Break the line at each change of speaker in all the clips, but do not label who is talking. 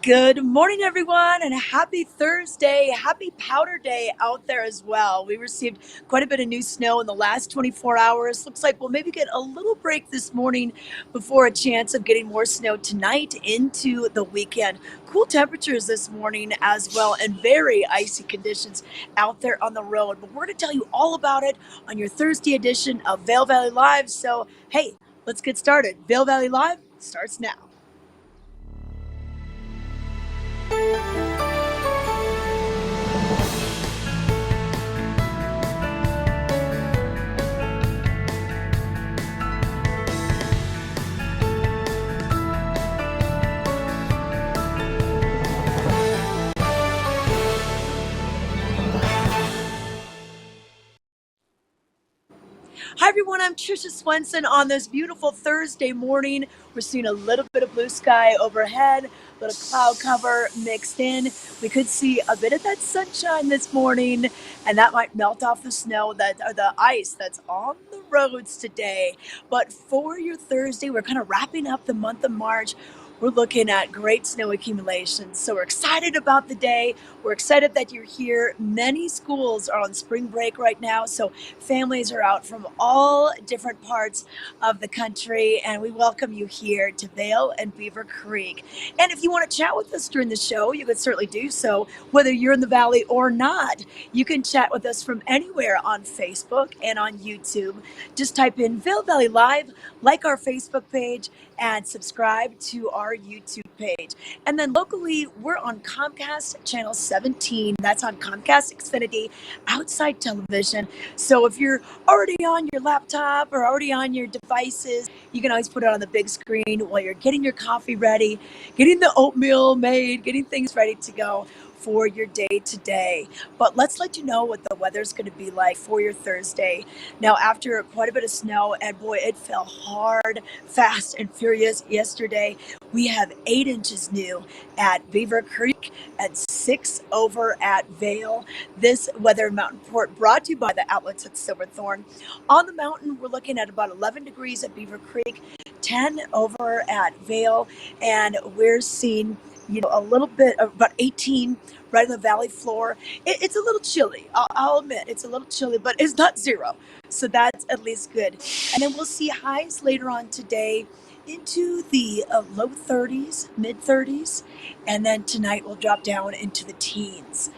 Good morning, everyone, and happy Thursday. Happy powder day out there as well. We received quite a bit of new snow in the last 24 hours. Looks like we'll maybe get a little break this morning before a chance of getting more snow tonight into the weekend. Cool temperatures this morning as well, and very icy conditions out there on the road. But we're going to tell you all about it on your Thursday edition of Vail Valley Live. So, hey, let's get started. Vail Valley Live starts now. Hi, everyone. I'm Trisha Swenson on this beautiful Thursday morning. We're seeing a little bit of blue sky overhead, a little cloud cover mixed in. We could see a bit of that sunshine this morning, and that might melt off the snow or the ice that's on the roads today. But for your Thursday, we're kind of wrapping up the month of March. We're looking at great snow accumulation. So we're excited about the day. We're excited that you're here. Many schools are on spring break right now. So families are out from all different parts of the country, and we welcome you here to Vail and Beaver Creek. And if you want to chat with us during the show, you can certainly do so, whether you're in the valley or not. You can chat with us from anywhere on Facebook and on YouTube. Just type in Vail Valley Live, like our Facebook page, and subscribe to our YouTube page. And then locally, we're on Comcast Channel 17. That's on Comcast Xfinity outside television. So if you're already on your laptop or already on your devices, you can always put it on the big screen while you're getting your coffee ready, getting the oatmeal made, getting things ready to go for your day today. But let's let you know what the weather's going to be like for your Thursday. Now, after quite a bit of snow, and boy, it fell hard, fast, and furious yesterday, we have 8 inches new at Beaver Creek and 6 over at Vail. This weather mountain report brought to you by the outlets at Silverthorne. On the mountain, we're looking at about 11 degrees at Beaver Creek, 10 over at Vail, and we're seeing a little bit of about 18 right on the valley floor. It's a little chilly. I'll admit it's a little chilly, but it's not zero. So that's at least good. And then we'll see highs later on today into the low 30s, mid 30s, and then tonight we'll drop down into the teens.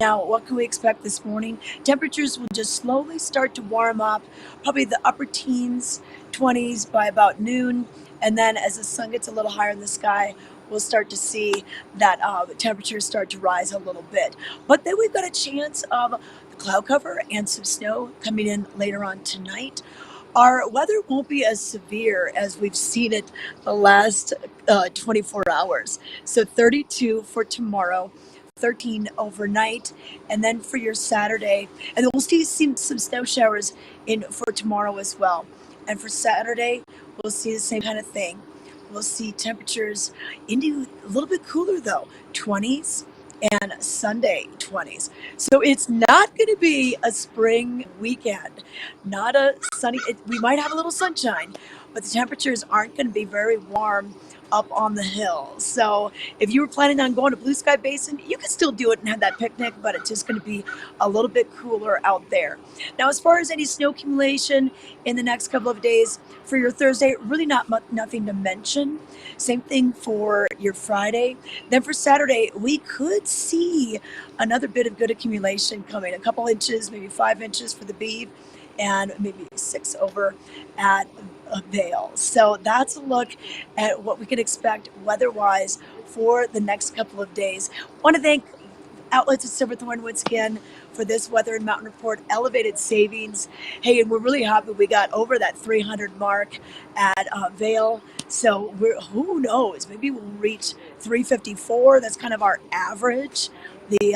Now, what can we expect this morning? Temperatures will just slowly start to warm up, probably the upper teens, 20s by about noon. And then as the sun gets a little higher in the sky, we'll start to see that temperatures start to rise a little bit. But then we've got a chance of the cloud cover and some snow coming in later on tonight. Our weather won't be as severe as we've seen it the last 24 hours. So 32 for tomorrow, 13 overnight, and then for your Saturday. And then we'll see some snow showers in for tomorrow as well. And for Saturday, we'll see the same kind of thing. We'll see temperatures into a little bit cooler though, 20s, and Sunday 20s. So it's not going to be a spring weekend, not a sunny. We might have a little sunshine, but the temperatures aren't going to be very warm up on the hill. So if you were planning on going to Blue Sky Basin, you can still do it and have that picnic, but it's just going to be a little bit cooler out there. Now, as far as any snow accumulation in the next couple of days for your Thursday, really nothing to mention. Same thing for your Friday. Then for Saturday, we could see another bit of good accumulation coming, a couple inches, maybe 5 inches for the Beeve, and maybe 6 over at Vail. So that's a look at what we can expect weather-wise for the next couple of days. Want to thank outlets at Silverthorne once again for this weather and mountain report elevated savings. Hey, and we're really happy we got over that 300 mark at Vail. So who knows, maybe we'll reach 354. That's kind of our average, the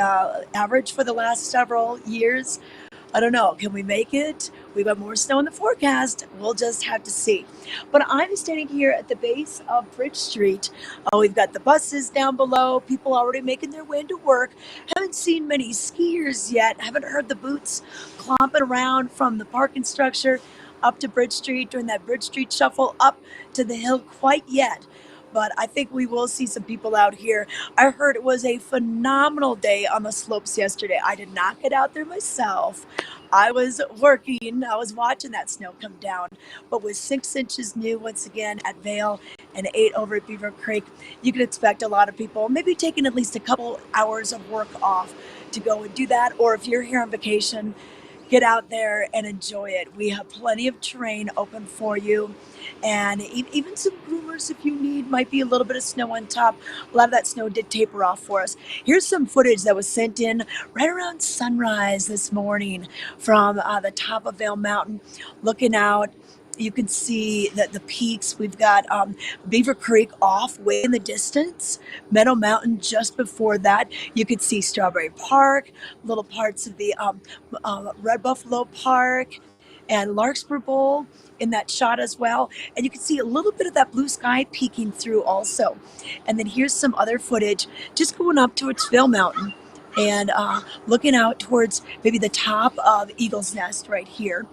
average for the last several years. I don't know. Can we make it? We've got more snow in the forecast. We'll just have to see. But I'm standing here at the base of Bridge Street. We've got the buses down below. People already making their way to work. Haven't seen many skiers yet. Haven't heard the boots clomping around from the parking structure up to Bridge Street, doing that Bridge Street shuffle up to the hill quite yet. but I think we will see some people out here. I heard it was a phenomenal day on the slopes yesterday. I did not get out there myself. I was working, I was watching that snow come down, but with 6 inches new once again at Vail and 8 over at Beaver Creek, you can expect a lot of people maybe taking at least a couple hours of work off to go and do that. Or if you're here on vacation, get out there and enjoy it. We have plenty of terrain open for you, and even some groomers if you need. Might be a little bit of snow on top. A lot of that snow did taper off for us. Here's some footage that was sent in right around sunrise this morning from the top of Vail Mountain, looking out. You can see that the peaks. We've got Beaver Creek off way in the distance, Meadow Mountain just before that. You could see Strawberry Park, little parts of the Red Buffalo Park, and Larkspur Bowl in that shot as well. And you can see a little bit of that blue sky peeking through also. And then here's some other footage just going up towards Vail Mountain and looking out towards maybe the top of Eagle's Nest right here.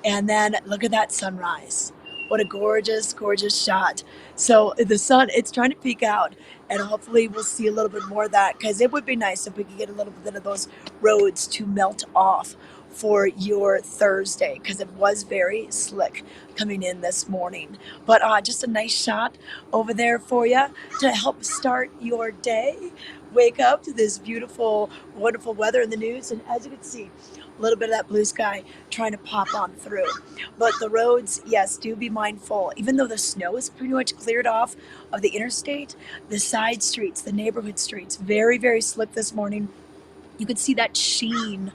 And then look at that sunrise. What a gorgeous, gorgeous shot. So the sun, it's trying to peek out, and hopefully we'll see a little bit more of that, because it would be nice if we could get a little bit of those roads to melt off for your Thursday, because it was very slick coming in this morning. But just a nice shot over there for you to help start your day. Wake up to this beautiful, wonderful weather in the news, and as you can see, a little bit of that blue sky trying to pop on through. But the roads, yes, do be mindful. Even though the snow is pretty much cleared off of the interstate, the side streets, the neighborhood streets, very, very slick this morning. You could see that sheen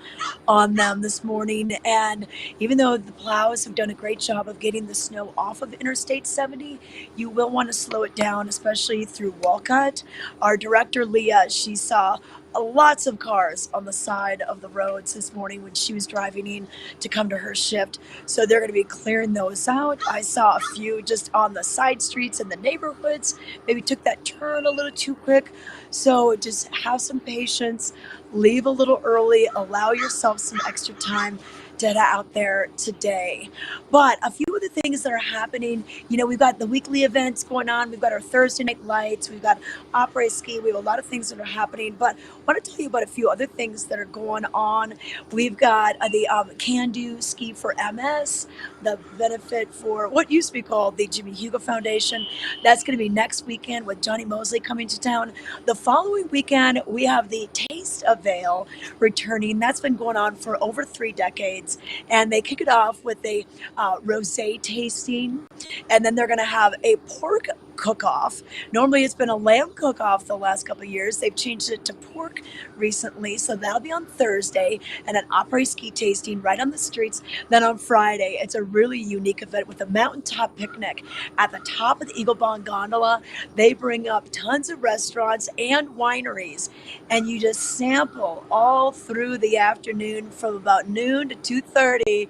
on them this morning. And even though the plows have done a great job of getting the snow off of Interstate 70, you will want to slow it down, especially through Walcott. Our director, Leah, she saw lots of cars on the side of the roads this morning when she was driving in to come to her shift. So they're going to be clearing those out. I saw a few just on the side streets in the neighborhoods, maybe took that turn a little too quick. So just have some patience, leave a little early, allow yourself some extra time to head out there today. But a few of the things that are happening, we've got the weekly events going on. We've got our Thursday night lights. We've got Opera Ski. We have a lot of things that are happening. But I want to tell you about a few other things that are going on. We've got the Can Do Ski for MS, the benefit for what used to be called the Jimmy Hugo Foundation. That's going to be next weekend with Johnny Mosley coming to town. The following weekend, we have the Taste of Vail returning. That's been going on for over 3 decades. And they kick it off with a rosé tasting, and then they're going to have a pork cook-off. Normally it's been a lamb cook-off the last couple of years. They've changed it to pork recently, so that'll be on Thursday, and an après ski tasting right on the streets. Then on Friday, it's a really unique event with a mountaintop picnic at the top of the Eagle Bond Gondola. They bring up tons of restaurants and wineries, and you just sample all through the afternoon from about noon to 2:30.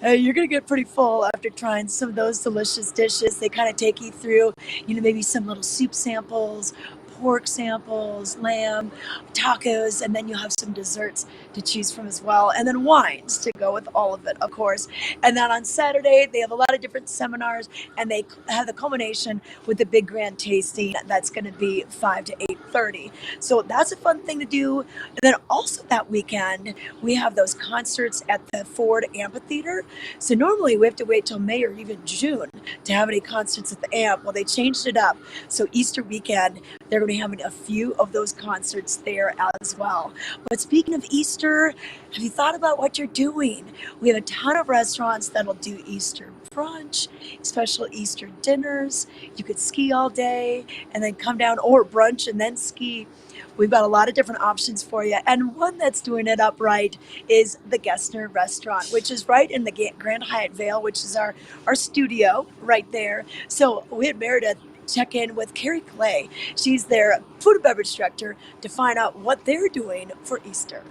You're going to get pretty full after trying some of those delicious dishes. They kind of take you through, maybe some little soup samples, pork samples, lamb, tacos, and then you'll have some desserts to choose from as well, and then wines to go with all of it, of course. And then on Saturday, they have a lot of different seminars, and they have the culmination with the big grand tasting. That's going to be 5 to 8:30. So that's a fun thing to do. And then also that weekend, we have those concerts at the Ford Amphitheater. So normally we have to wait till May or even June to have any concerts at the Amp. Well, they changed it up. So Easter weekend, they're going to be having a few of those concerts there as well. But speaking of Easter, have you thought about what you're doing? We have a ton of restaurants that'll do Easter brunch, special Easter dinners. You could ski all day and then come down, or brunch and then ski. We've got a lot of different options for you. And one that's doing it up right is the Gessner Restaurant, which is right in the Grand Hyatt Vail, which is our studio right there. So we had Meredith check in with Carrie Clay. She's their food and beverage director, to find out what they're doing for Easter.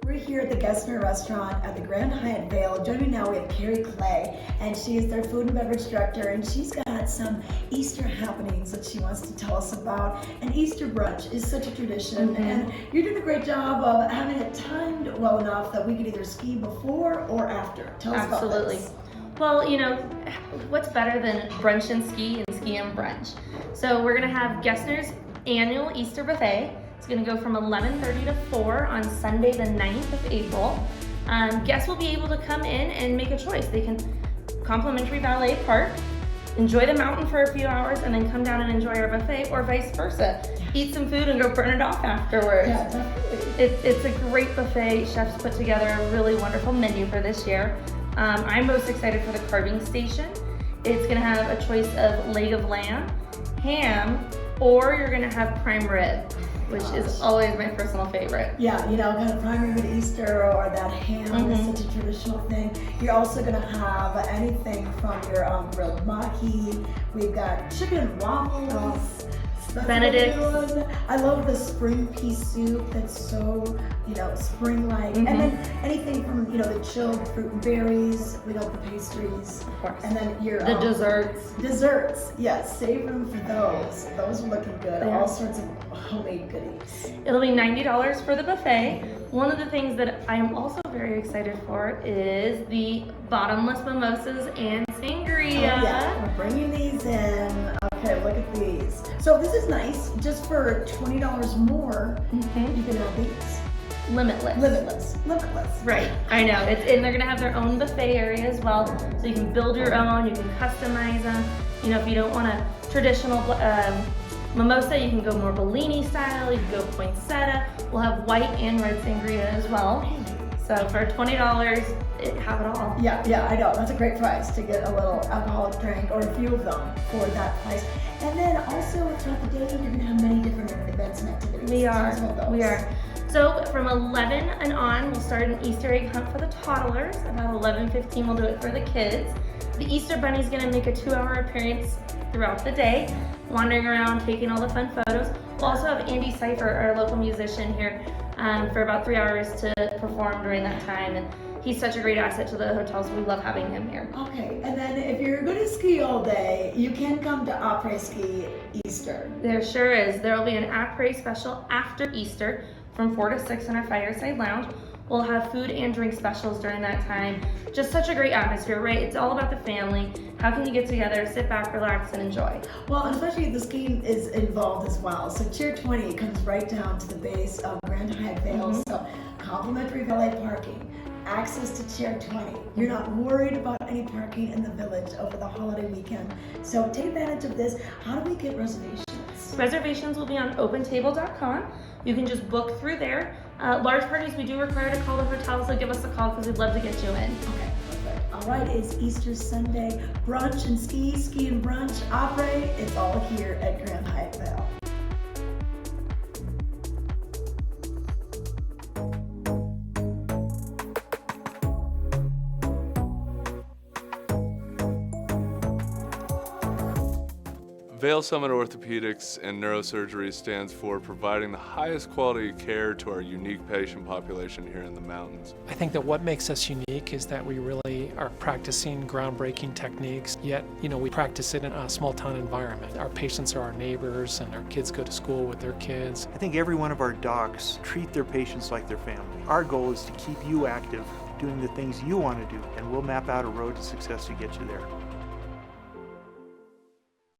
We're here at the Gessner Restaurant at the Grand Hyatt Vail. Joining me now, we have Carrie Clay, and she is their food and beverage director, and she's got some Easter happenings that she wants to tell us about. And Easter brunch is such a tradition, and you're doing a great job of having it timed well enough that we could either ski before or after. Tell us about this.
Well, what's better than brunch and ski and brunch? So we're gonna have Gessner's annual Easter buffet. It's gonna go from 11:30 to 4 on Sunday the 9th of April. Guests will be able to come in and make a choice. They can complimentary valet park, enjoy the mountain for a few hours, and then come down and enjoy our buffet, or vice versa. Eat some food and go burn it off afterwards.
Yeah, definitely.
It's a great buffet. Chefs put together a really wonderful menu for this year. I'm most excited for the carving station. It's gonna have a choice of leg of lamb, ham, or you're gonna have prime rib, which is always my personal favorite.
Yeah, kind of prime rib at Easter, or that ham is such a traditional thing. You're also gonna have anything from your grilled maki. We've got chicken waffles. That's
Benedict.
I love the spring pea soup that's so, spring-like. And then anything from, the chilled fruit and berries. We got the pastries.
Of course.
And then your
The desserts.
Desserts, yes, save them for those. Those are looking good.
Yeah.
All sorts of homemade goodies.
It'll be $90 for the buffet. One of the things that I am also very excited for is the bottomless mimosas and sangria.
Oh, yeah, we're bringing these in. Okay, look at these. So this is nice. Just for $20 more, you can have these.
Limitless. Right, I know. And they're gonna have their own buffet area as well, so you can build your own. You can customize them. If you don't want a traditional mimosa, you can go more Bellini style. You can go poinsettia. We'll have white and red sangria as well. So for $20, have it all.
Yeah, I know. That's a great price to get a little alcoholic drink or a few of them for that price. And then also throughout the day, you're going to have many different events and activities.
We are. So from 11 and on, we'll start an Easter egg hunt for the toddlers. About 11:15, we'll do it for the kids. The Easter Bunny's going to make a 2-hour appearance throughout the day, wandering around, taking all the fun photos. We'll also have Andy Cipher, our local musician here, for about 3 hours to perform during that time. And he's such a great asset to the hotel, so we love having him here.
Okay, and then if you're going to ski all day, you can come to Après Ski Easter.
There sure is. There will be an après special after Easter from 4 to 6 in our Fireside Lounge. We'll have food and drink specials during that time. Just such a great atmosphere, right? It's all about the family. How can you get together, sit back, relax, and enjoy?
Well, and especially the skiing is involved as well. So Tier 20 comes right down to the base of Grand Hyatt Vail. So complimentary valet parking, access to Tier 20. You're not worried about any parking in the village over the holiday weekend. So take advantage of this. How do we get reservations?
Reservations will be on opentable.com. You can just book through there. Large parties, we do require to call the hotel, so give us a call because we'd love to get you in.
Okay, perfect. All right, it's Easter Sunday. Brunch and ski and brunch, après. It's all here at Grand Hyatt Vail.
Vail Summit Orthopedics and Neurosurgery stands for providing the highest quality of care to our unique patient population here in the mountains.
I think that what makes us unique is that we really are practicing groundbreaking techniques, yet, we practice it in a small town environment. Our patients are our neighbors and our kids go to school with their kids.
I think every one of our docs treat their patients like their family. Our goal is to keep you active, doing the things you want to do, and we'll map out a road to success to get you there.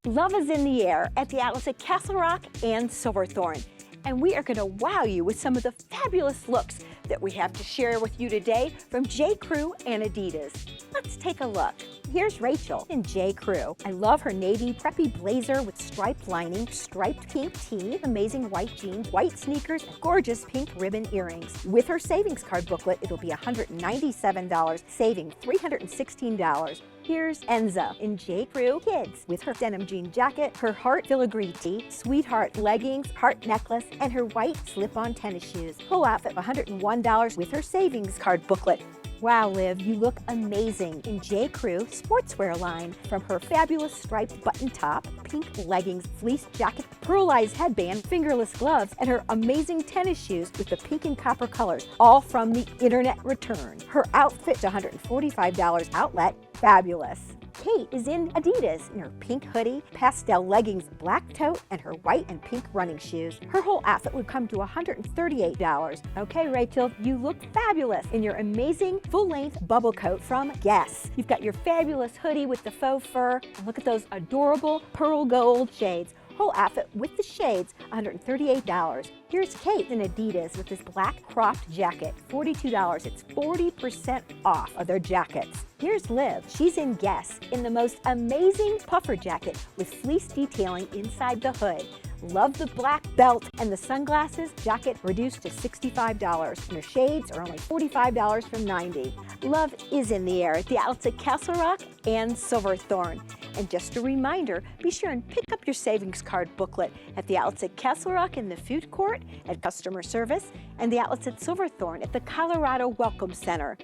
Love is in the air at the outlets at Castle Rock and Silverthorne. And we are going to wow you with some of the fabulous looks that we have to share with you today from J. Crew and Adidas. Let's take a look. Here's Rachel in J. Crew. I love her navy preppy blazer with striped lining, striped pink tee, amazing white jeans, white sneakers, and gorgeous pink ribbon earrings. With her savings card booklet, it'll be $197, saving $316. Here's Enza in J. Crew Kids with her denim jean jacket, her heart filigree tee, sweetheart leggings, heart necklace, and her white slip-on tennis shoes. Full outfit $101 with her savings card booklet. Wow, Liv, you look amazing in J. Crew sportswear line. From her fabulous striped button top, pink leggings, fleece jacket, pearlized headband, fingerless gloves, and her amazing tennis shoes with the pink and copper colors, all from the internet return. Her outfit, $145 outlet, fabulous. Kate is in Adidas in her pink hoodie, pastel leggings, black tote, and her white and pink running shoes. Her whole outfit would come to $138. Okay, Rachel, you look fabulous in your amazing full-length bubble coat from Guess. You've got your fabulous hoodie with the faux fur, and look at those adorable pearl gold shades. Whole outfit with the shades, $138. Here's Kate in Adidas with this black cropped jacket, $42. It's 40% off of their jackets. Here's Liv. She's in Guess in the most amazing puffer jacket with fleece detailing inside the hood. Love the black belt and the sunglasses. Jacket reduced to $65. And your shades are only $45 from $90. Love is in the air at the outlets at Castle Rock and Silverthorne. And just a reminder, be sure and pick up your savings card booklet at the outlets at Castle Rock in the food court at customer service and the outlets at Silverthorne at the Colorado Welcome Center.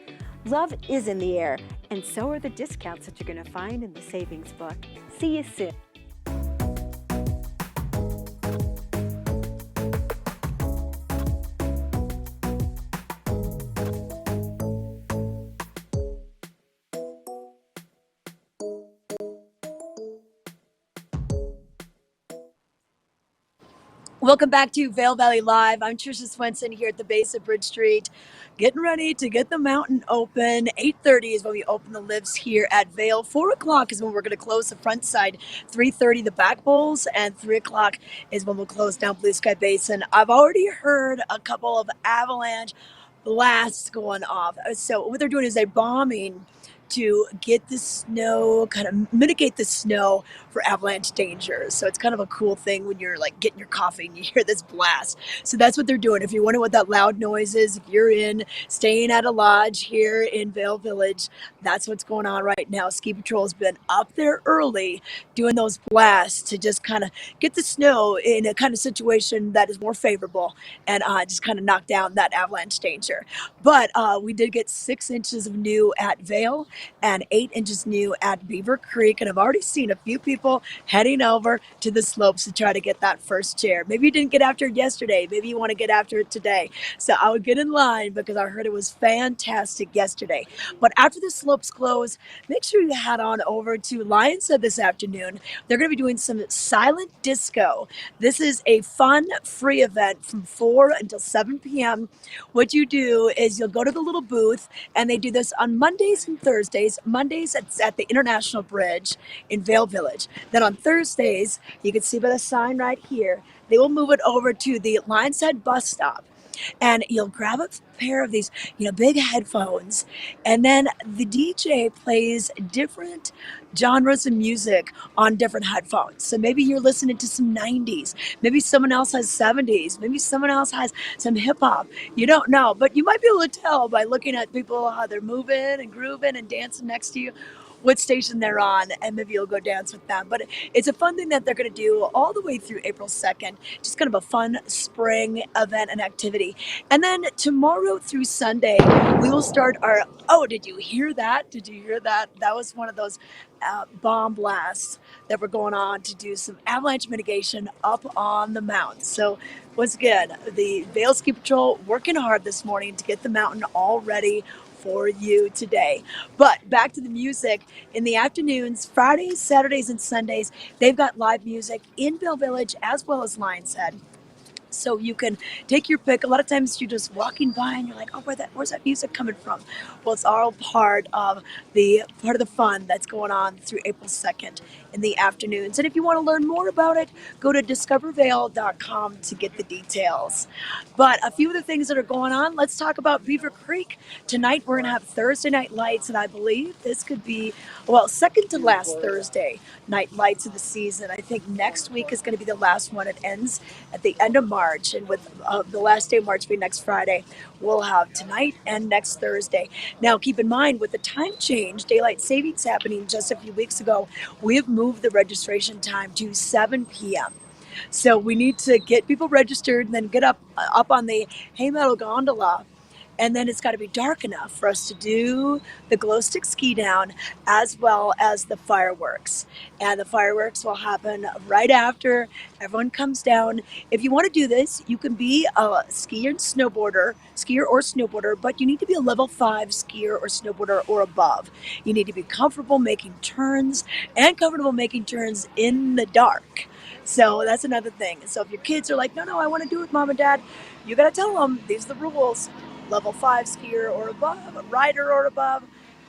Love is in the air, and so are the discounts that you're going to find in the savings book. See you soon.
Welcome back to Vail Valley Live. I'm Tricia Swenson here at the base of Bridge Street, getting ready to get the mountain open. 8:30 is when we open the lifts here at Vail. 4 o'clock is when we're going to close the front side. 3:30 the back bowls, and 3 o'clock is when we'll close down Blue Sky Basin. I've already heard a couple of avalanche blasts going off. So what they're doing is they're bombing to get the snow, kind of mitigate the snow for avalanche danger. So it's kind of a cool thing when you're like getting your coffee and you hear this blast. So that's what they're doing. If you wonder what that loud noise is, if you're staying at a lodge here in Vail Village, that's what's going on right now. Ski Patrol's been up there early doing those blasts to just kind of get the snow in a kind of situation that is more favorable and just kind of knock down that avalanche danger. But we did get 6 inches of new at Vail and 8 inches new at Beaver Creek. And I've already seen a few people heading over to the slopes to try to get that first chair. Maybe you didn't get after it yesterday. Maybe you want to get after it today. So I would get in line because I heard it was fantastic yesterday. But after the slopes close, make sure you head on over to Lion's Head this afternoon. They're going to be doing some silent disco. This is a fun, free event from 4 until 7 p.m. What you do is you'll go to the little booth, and they do this on Mondays and Thursdays. Mondays, it's at the International Bridge in Vail Village. Then on Thursdays, you can see by the sign right here, they will move it over to the Lion's Head bus stop. And you'll grab a pair of these, big headphones, and then the DJ plays different genres of music on different headphones. So maybe you're listening to some 90s, maybe someone else has 70s, maybe someone else has some hip hop. You don't know, but you might be able to tell by looking at people how they're moving and grooving and dancing next to you what station they're on, and maybe you'll go dance with them. But it's a fun thing that they're going to do all the way through April 2nd. Just kind of a fun spring event and activity. And then tomorrow through Sunday, we will start our, did you hear that? Did you hear that? That was one of those bomb blasts that were going on to do some avalanche mitigation up on the mountain. So once again, the Vail Ski Patrol working hard this morning to get the mountain all ready for you today. But back to the music. In the afternoons, Fridays, Saturdays, and Sundays, they've got live music in Vail Village as well as Lion's Head. So you can take your pick. A lot of times you're just walking by and you're like, where's that music coming from? Well, it's all part of the fun that's going on through April 2nd in the afternoons. And if you want to learn more about it, go to discovervail.com to get the details. But a few of the things that are going on, let's talk about Beaver Creek. Tonight we're going to have Thursday night lights, and I believe this could be, second to last Thursday night lights of the season. I think next week is going to be the last one. It ends at the end of March, and with the last day of March being next Friday, we'll have tonight and next Thursday. Now, keep in mind, with the time change, daylight savings happening just a few weeks ago, we have moved the registration time to 7 p.m. So we need to get people registered and then get up on the hay metal gondola And then it's got to be dark enough for us to do the glow stick ski down as well as the fireworks. And the fireworks will happen right after everyone comes down. If you want to do this, you can be a skier or snowboarder, but you need to be a level 5 skier or snowboarder or above. You need to be comfortable making turns and comfortable making turns in the dark. So that's another thing. So if your kids are like, no, I want to do it with mom and dad, you got to tell them these are the rules. Level 5 skier or above, rider or above,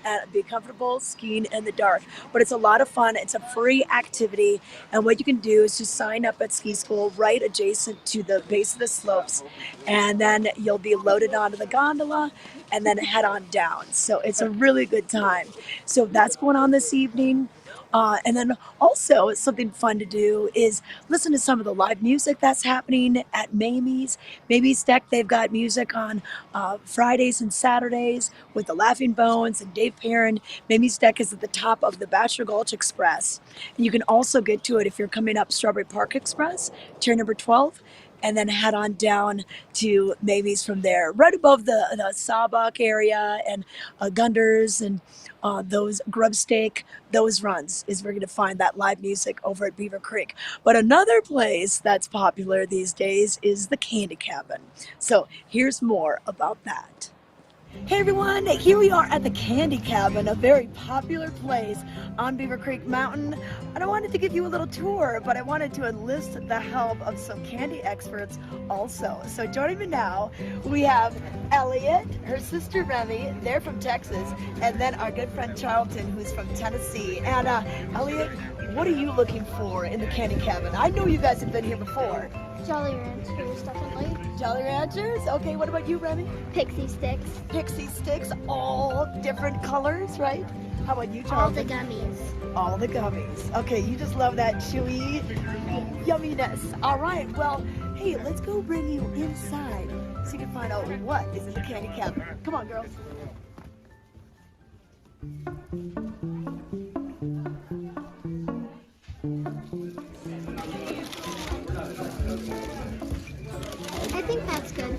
and be comfortable skiing in the dark. But it's a lot of fun. It's a free activity. And what you can do is just sign up at ski school right adjacent to the base of the slopes. And then you'll be loaded onto the gondola and then head on down. So it's a really good time. So that's going on this evening. And then also something fun to do is listen to some of the live music that's happening at Mamie's. Mamie's Deck, they've got music on Fridays and Saturdays with the Laughing Bones and Dave Perrin. Mamie's Deck is at the top of the Bachelor Gulch Express. And you can also get to it if you're coming up Strawberry Park Express, chair number 12, and then head on down to Mamie's from there, right above the Sawbuck area and Gunders and those Grub Steak, those runs is where you're going to find that live music over at Beaver Creek. But another place that's popular these days is the Candy Cabin. So here's more about that. Hey everyone, here we are at the Candy Cabin, a very popular place on Beaver Creek Mountain. And I wanted to give you a little tour, but I wanted to enlist the help of some candy experts also. So joining me now, we have Elliot, her sister Remy, they're from Texas, and then our good friend Charlton, who's from Tennessee. And Elliot, what are you looking for in the Candy Cabin? I know you guys have been here before.
Jolly Ranchers, definitely.
Jolly Ranchers? Okay, what about you, Remy?
Pixie Sticks.
Pixie Sticks, all different colors, right? How about you,
All
Charlton?
the gummies.
All the gummies. Okay, you just love that chewy yumminess. All right, well, hey, let's go bring you inside so you can find out what is in the Candy Cabin. Come on, girls.
I think that's good.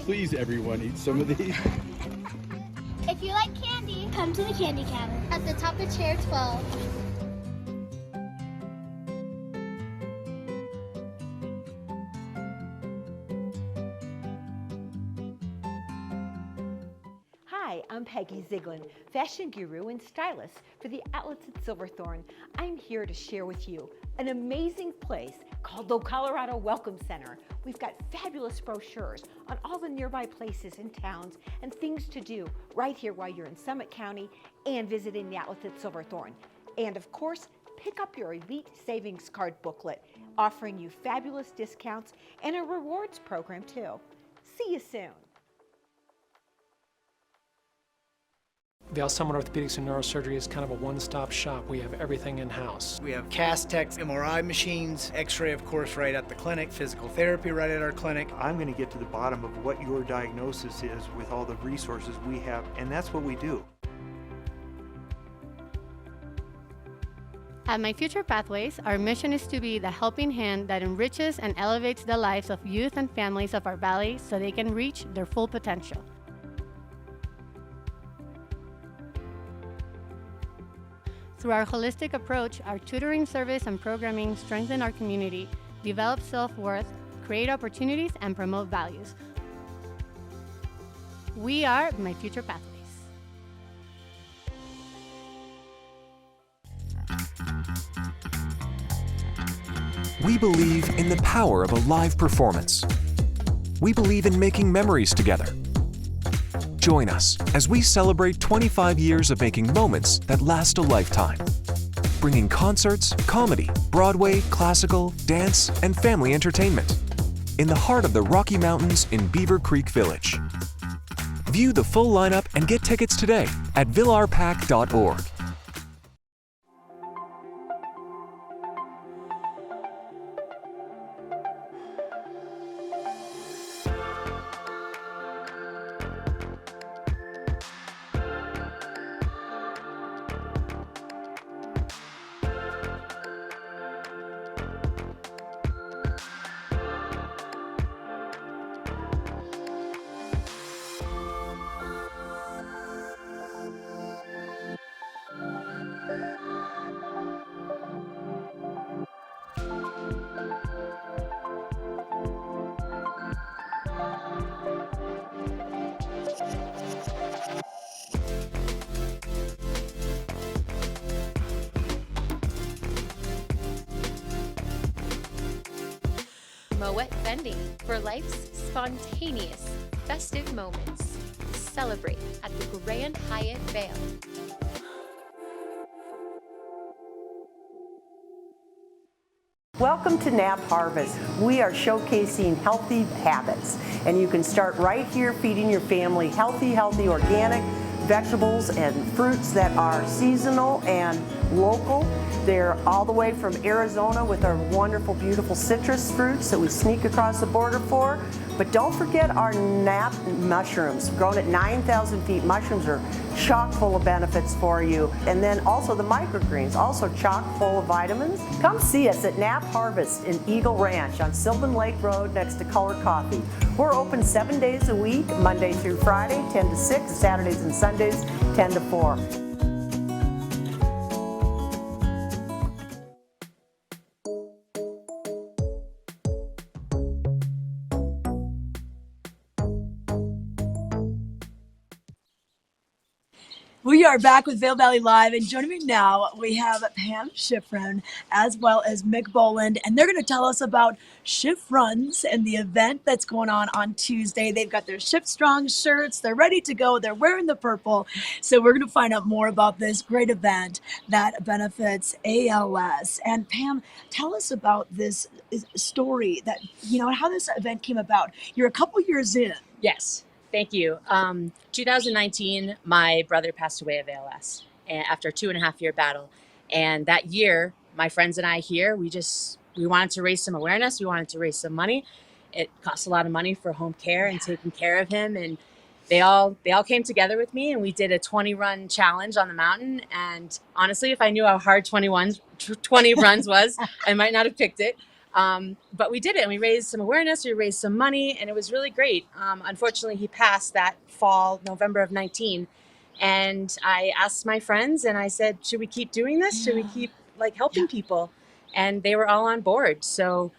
Please, everyone, eat some of these.
If you like candy, come to the Candy Cabin at the top of chair 12.
Hi, I'm Peggy Ziegler, fashion guru and stylist for the outlets at Silverthorne. I'm here to share with you an amazing place called the Colorado Welcome Center. We've got fabulous brochures on all the nearby places and towns and things to do right here while you're in Summit County and visiting the outlets at Silverthorne. And of course, pick up your Elite Savings Card booklet, offering you fabulous discounts and a rewards program too. See you soon.
Vail Summit Orthopedics and Neurosurgery is kind of a one-stop shop. We have everything in-house.
We have cast techs, MRI machines, x-ray of course right at the clinic, physical therapy right at our clinic.
I'm going to get to the bottom of what your diagnosis is with all the resources we have, and that's what we do.
At My Future Pathways, our mission is to be the helping hand that enriches and elevates the lives of youth and families of our valley so they can reach their full potential. Through our holistic approach, our tutoring service and programming strengthen our community, develop self-worth, create opportunities, and promote values. We are My Future Pathways.
We believe in the power of a live performance. We believe in making memories together. Join us as we celebrate 25 years of making moments that last a lifetime. Bringing concerts, comedy, Broadway, classical, dance, and family entertainment in the heart of the Rocky Mountains in Beaver Creek Village. View the full lineup and get tickets today at villarpac.org.
Moet Vending for life's spontaneous, festive moments. Celebrate at the Grand Hyatt Vail.
Welcome to Nap Harvest. We are showcasing healthy habits, and you can start right here feeding your family healthy organic vegetables and fruits that are seasonal and local. They're all the way from Arizona with our wonderful, beautiful citrus fruits that we sneak across the border for. But don't forget our nap mushrooms. Grown at 9,000 feet, mushrooms are chock full of benefits for you. And then also the microgreens, also chock full of vitamins. Come see us at Nap Harvest in Eagle Ranch on Sylvan Lake Road next to Color Coffee. We're open 7 days a week, Monday through Friday, 10 to 6, Saturdays and Sundays, 10 to 4.
We are back with Vail Valley Live, and joining me now, we have Pam Schifrin as well as Mick Boland, and they're going to tell us about Shift Runs and the event that's going on Tuesday. They've got their Shift Strong shirts. They're ready to go. They're wearing the purple. So we're going to find out more about this great event that benefits ALS. And Pam, tell us about this story that, how this event came about. You're a couple years in.
Yes. Thank you. 2019, my brother passed away of ALS after a 2.5-year battle. And that year, my friends and I here, we wanted to raise some awareness. We wanted to raise some money. It costs a lot of money for home care and taking care of him. And they all came together with me, and we did a 20-run challenge on the mountain. And honestly, if I knew how hard 20 runs was, I might not have picked it. But we did it, and we raised some awareness, we raised some money, and it was really great. Unfortunately, he passed that fall, November of 19. And I asked my friends, and I said, should we keep doing this? Should we keep helping people? And they were all on board. So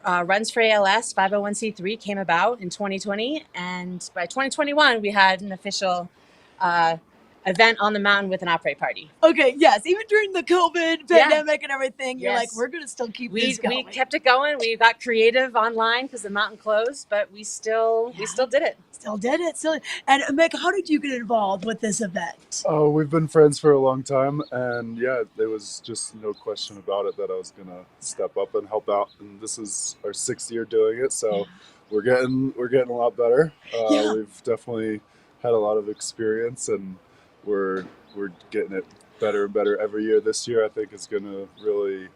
Runs for ALS, 501c3 came about in 2020. And by 2021, we had an official event on the mountain with an off-road party.
Okay, yes, even during the COVID pandemic and everything, you're like, we're going to still keep this going.
We kept it going. We got creative online because the mountain closed, but we still did it.
Still did it. And Mick, how did you get involved with this event?
Oh, we've been friends for a long time, and there was just no question about it that I was going to step up and help out. And this is our 6th year doing it, so we're getting a lot better. We've definitely had a lot of experience, and we're getting it better and better every year. This year, I think, is going to really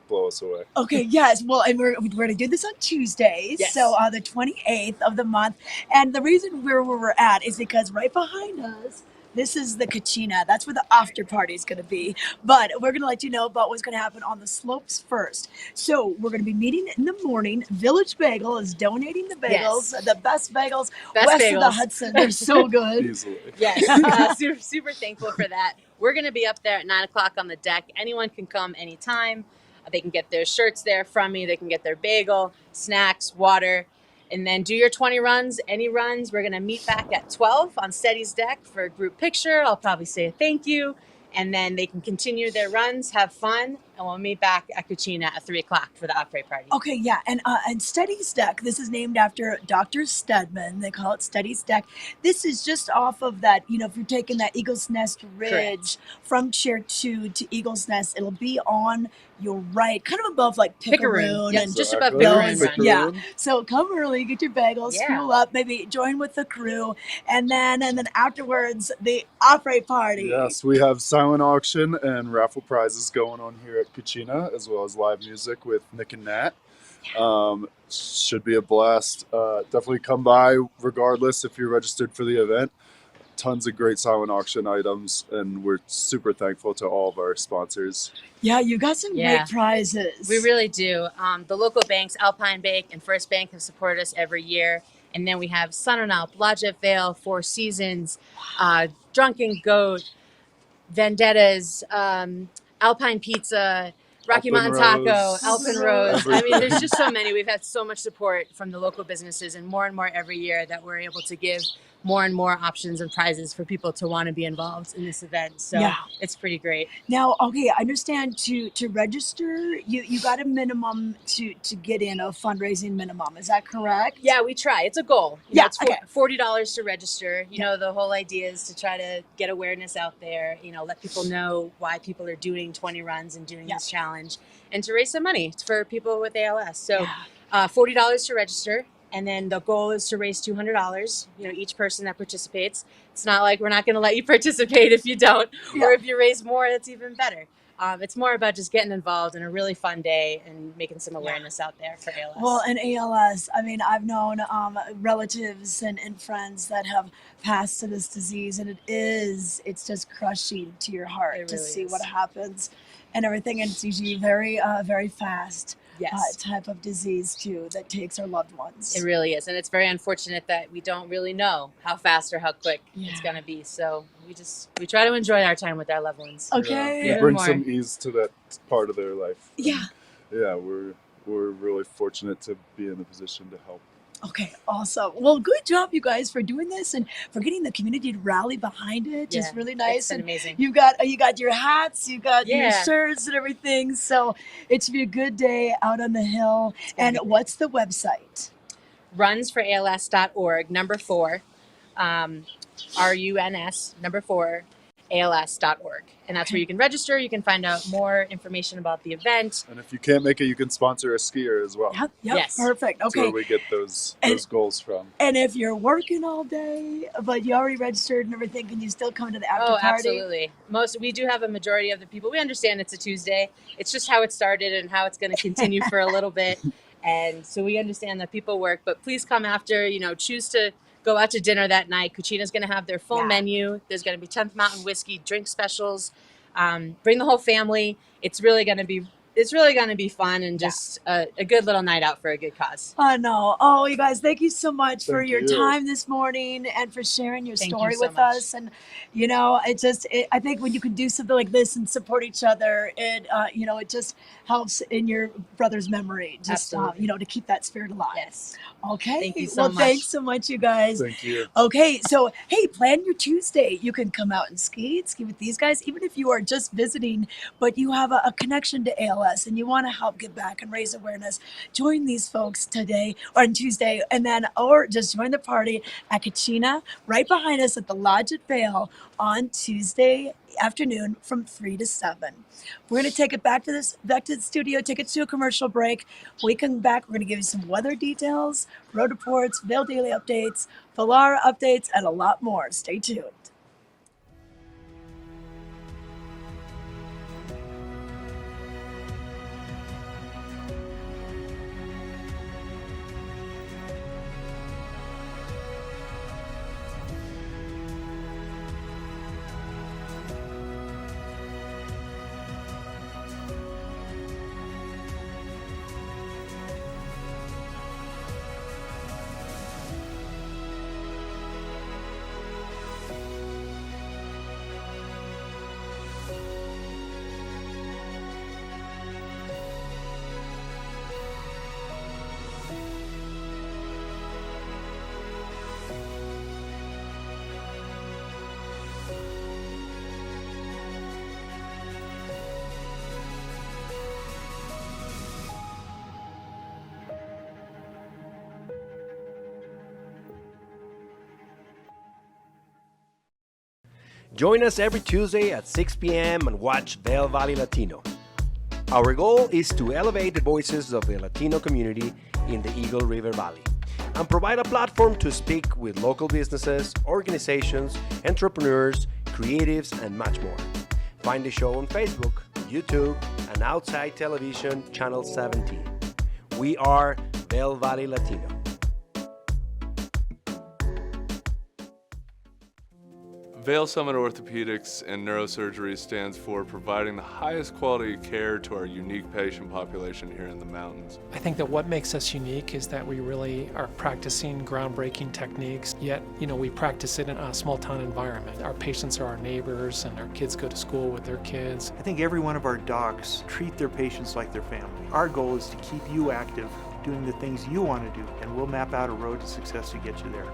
blow us away.
Okay, yes. Well, and we're going to do this on Tuesdays,
Yes.
so the 28th of the month. And the reason we're where we're at is because right behind us, this is the Kachina. That's where the after party is going to be. But we're going to let you know about what's going to happen on the slopes first. So we're going to be meeting in the morning. Village Bagel is donating the bagels,
Yes.
the best bagels
Best
west of the
bagels.
Hudson. They're so good.
Easily.
Yes, super, super thankful for that. We're going to be up there at 9 o'clock on the deck. Anyone can come anytime. They can get their shirts there from me. They can get their bagel, snacks, water, and then do your 20 runs. Any runs, we're going to meet back at 12 on Steady's deck for a group picture. I'll probably say a thank you. And then they can continue their runs, have fun, and we'll meet back at Kachina at 3 o'clock for the off-road party.
Okay, yeah, and Steady's Deck. This is named after Dr. Stedman. They call it Steady's Deck. This is just off of that. If you're taking that Eagle's Nest Ridge
Correct.
from Chair 2 to Eagle's Nest, it'll be on your right, kind of above like Pickeroon
Yep,
and
just above
Exactly.
Pickeroon Run.
Yeah. So come early, get your bagels,
Yeah.
fuel up, maybe join with the crew, and then afterwards the off-road party.
Yes, we have silent auction and raffle prizes going on here at Kachina, as well as live music with Nick and Nat. Should be a blast. Definitely come by regardless if you're registered for the event. Tons of great silent auction items, and we're super thankful to all of our sponsors.
Yeah, you got some
Yeah.
great prizes.
We really do. The local banks, Alpine Bank and First Bank, have supported us every year. And then we have Sun and Alp, Lodge at Vail, Four Seasons, Drunken Goat, Vendettas, Alpine Pizza, Rocky
Alpen
Mountain Taco,
Rose.
Alpen Rose. I mean,
Everything.
there's just so many. We've had so much support from the local businesses, and more every year that we're able to give more and more options and prizes for people to want to be involved in this event. So
Yeah.
it's pretty great.
Now, okay, I understand to register, you got a minimum to get in, a fundraising minimum. Is that correct?
Yeah, we try. It's a goal.
Yeah,
It's
okay.
$40 to register. The whole idea is to try to get awareness out there, let people know why people are doing 20 runs and doing this challenge, and to raise some money for people with ALS. So $40 to register. And then the goal is to raise $200, each person that participates. It's not like we're not going to let you participate if you don't, or if you raise more, that's even better. It's more about just getting involved in a really fun day and making some awareness out there for ALS.
Well, and ALS, I mean, I've known relatives and friends that have passed to this disease, and it's just crushing to your heart
It
to
really
see
is.
what happens and everything. And it's usually very, very fast.
Yes.
Type of disease too that takes our loved ones.
It really is. And it's very unfortunate that we don't really know how fast or how quick it's going to be. So we try to enjoy our time with our loved ones.
Okay.
Yeah, bring some ease to that part of their life.
Yeah.
Yeah, we're really fortunate to be in the position to help.
Okay, awesome. Well, good job, you guys, for doing this and for getting the community to rally behind it. Just really nice.
It's been
And
amazing.
you got your hats, you got your
Yeah.
shirts and everything. So it should be a good day out on the hill. And what's the website?
Runsforals.org, number 4, RUNS, number 4, ALS.org. And that's where you can register. You can find out more information about the event.
And if you can't make it, you can sponsor a skier as well.
Yep,
Yes.
perfect.
That's
Okay.
where we get those goals from.
And if you're working all day, but you already registered and everything, can you still come to the after
Oh,
party?
absolutely. We do have a majority of the people. We understand it's a Tuesday. It's just how it started and how it's going to continue for a little bit. And so we understand that people work, but please come after, choose to go out to dinner that night. Cucina's going to have their full menu. There's going to be 10th Mountain Whiskey, drink specials. Bring the whole family. It's really going to be fun and just a good little night out for a good cause.
I know. Oh, you guys, thank you so much for
Thank
your
you.
time this morning and for sharing your
Thank you
story
so
with
much.
us. And, I think when you can do something like this and support each other, it just helps in your brother's memory, just,
Absolutely.
to keep that spirit alive.
Yes.
Okay.
Thank you so
well,
much.
thanks so much, you guys.
Thank you.
Okay, so hey, plan your Tuesday. You can come out and ski with these guys, even if you are just visiting, but you have a connection to ALS and you want to help give back and raise awareness. Join these folks today or on Tuesday, or just join the party at Kachina, right behind us at the Lodge at Vail on Tuesday afternoon from 3 to 7. We're going to take it back to the studio, take it to a commercial break. When we come back, we're going to give you some weather details, road reports, Vail Daily updates, Valara updates, and a lot more. Stay tuned.
Join us every Tuesday at 6 p.m. and watch Vail Valley Latino. Our goal is to elevate the voices of the Latino community in the Eagle River Valley and provide a platform to speak with local businesses, organizations, entrepreneurs, creatives, and much more. Find the show on Facebook, YouTube, and Outside Television Channel 17. We are Vail Valley Latino.
Vail Summit Orthopedics and Neurosurgery stands for providing the highest quality care to our unique patient population here in the mountains.
I think that what makes us unique is that we really are practicing groundbreaking techniques, yet, we practice it in a small town environment. Our patients are our neighbors and our kids go to school with their kids.
I think every one of our docs treat their patients like their family. Our goal is to keep you active, doing the things you want to do, and we'll map out a road to success to get you there.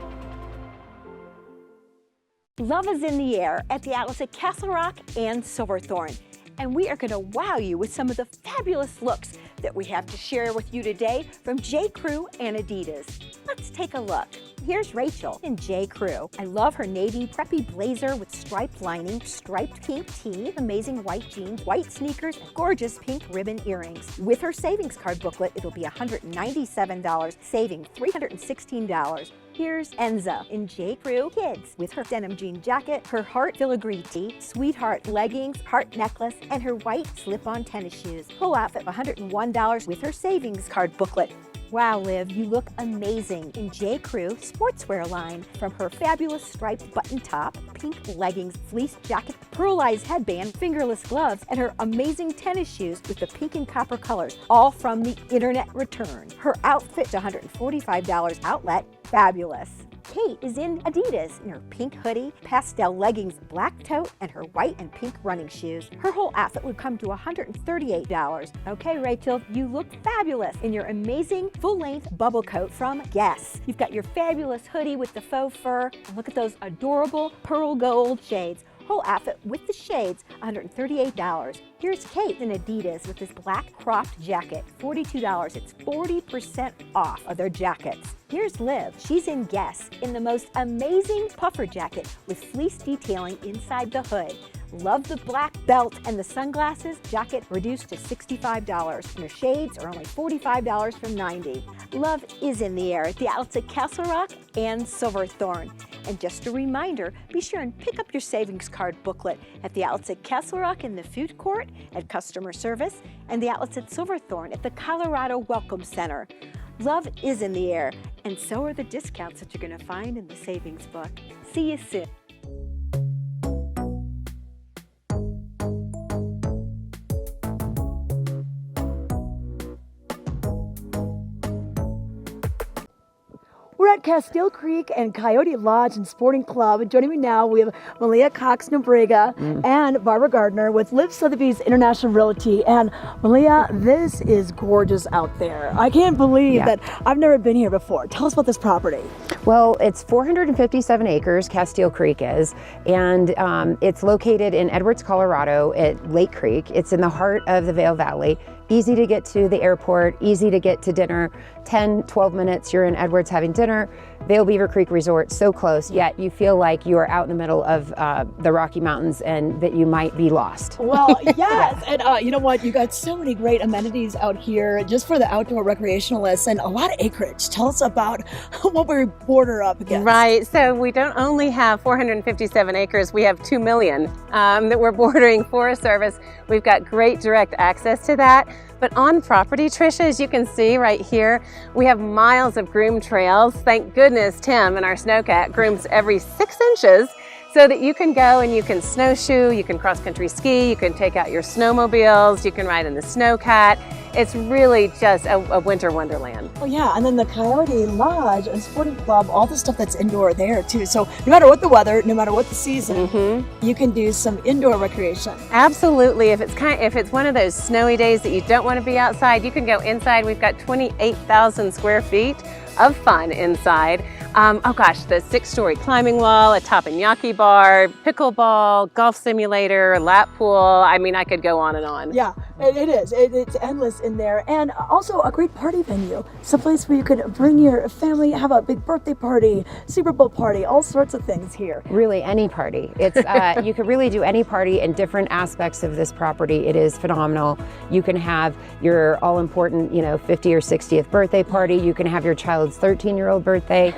Love is in the air at the outlets at Castle Rock and Silverthorne. And we are going to wow you with some of the fabulous looks that we have to share with you today from J. Crew and Adidas. Let's take a look. Here's Rachel in J. Crew. I love her navy preppy blazer with striped lining, striped pink tee, amazing white jeans, white sneakers, and gorgeous pink ribbon earrings. With her savings card booklet, it'll be $197, saving $316. Here's Enza in J. Crew Kids with her denim jean jacket, her heart filigree tee, sweetheart leggings, heart necklace, and her white slip-on tennis shoes. Full outfit $101 with her savings card booklet. Wow, Liv, you look amazing in J. Crew sportswear line. From her fabulous striped button top, pink leggings, fleece jacket, pearlized headband, fingerless gloves, and her amazing tennis shoes with the pink and copper colors, all from the internet return. Her outfit, $145 outlet, fabulous. Kate is in Adidas in her pink hoodie, pastel leggings, black tote, and her white and pink running shoes. Her whole outfit would come to $138. Okay, Rachel, you look fabulous in your amazing full-length bubble coat from Guess. You've got your fabulous hoodie with the faux fur, and look at those adorable pearl gold shades. Whole outfit with the shades, $138. Here's Kate in Adidas with this black cropped jacket, $42. It's 40% off of their jackets. Here's Liv. She's in Guess in the most amazing puffer jacket with fleece detailing inside the hood. Love the black belt and the sunglasses. Jacket reduced to $65. And her shades are only $45 from $90. Love is in the air at the outlets at Castle Rock and Silverthorne. And just a reminder, be sure and pick up your savings card booklet at the outlets at Castle Rock in the food court, at customer service, and the outlets at Silverthorne at the Colorado Welcome Center. Love is in the air, and so are the discounts that you're going to find in the savings book. See you soon.
We're at Castile Creek and Coyote Lodge and Sporting Club. And joining me now, we have Malia Cox-Nobrega and Barbara Gardner with Liv Sotheby's International Realty. And Malia, this is gorgeous out there. I can't believe that I've never been here before. Tell us about this property.
Well, it's 457 acres, Castile Creek is, and it's located in Edwards, Colorado at Lake Creek. It's in the heart of the Vail Valley. Easy to get to the airport, easy to get to dinner. 10, 12 minutes, you're in Edwards having dinner. Vail Beaver Creek Resort, so close, yet you feel like you are out in the middle of the Rocky Mountains and that you might be lost.
Well, yes, and you know what? You got so many great amenities out here just for the outdoor recreationalists and a lot of acreage. Tell us about what we border up against.
Right, so we don't only have 457 acres, we have 2 million that we're bordering Forest Service. We've got great direct access to that. But on property, Tricia, as you can see right here, we have miles of groom trails. Thank goodness Tim and our snowcat grooms every 6 inches so that you can go and you can snowshoe, you can cross-country ski, you can take out your snowmobiles, you can ride in the snowcat. It's really just a winter wonderland.
Oh yeah, and then the Coyote Lodge and Sporting Club, all the stuff that's indoor there too. So no matter what the weather, no matter what the season, you can do some indoor recreation.
Absolutely. If it's one of those snowy days that you don't want to be outside, you can go inside. We've got 28,000 square feet of fun inside. Oh gosh, the 6-story climbing wall, a teppanyaki bar, pickleball, golf simulator, lap pool. I mean, I could go on and on.
Yeah, it is. It's endless in there. And also a great party venue. Someplace where you could bring your family, have a big birthday party, Super Bowl party, all sorts of things here.
Really, any party. It's you could really do any party in different aspects of this property. It is phenomenal. You can have your all-important, 50 or 60th birthday party. You can have your child's 13-year-old birthday.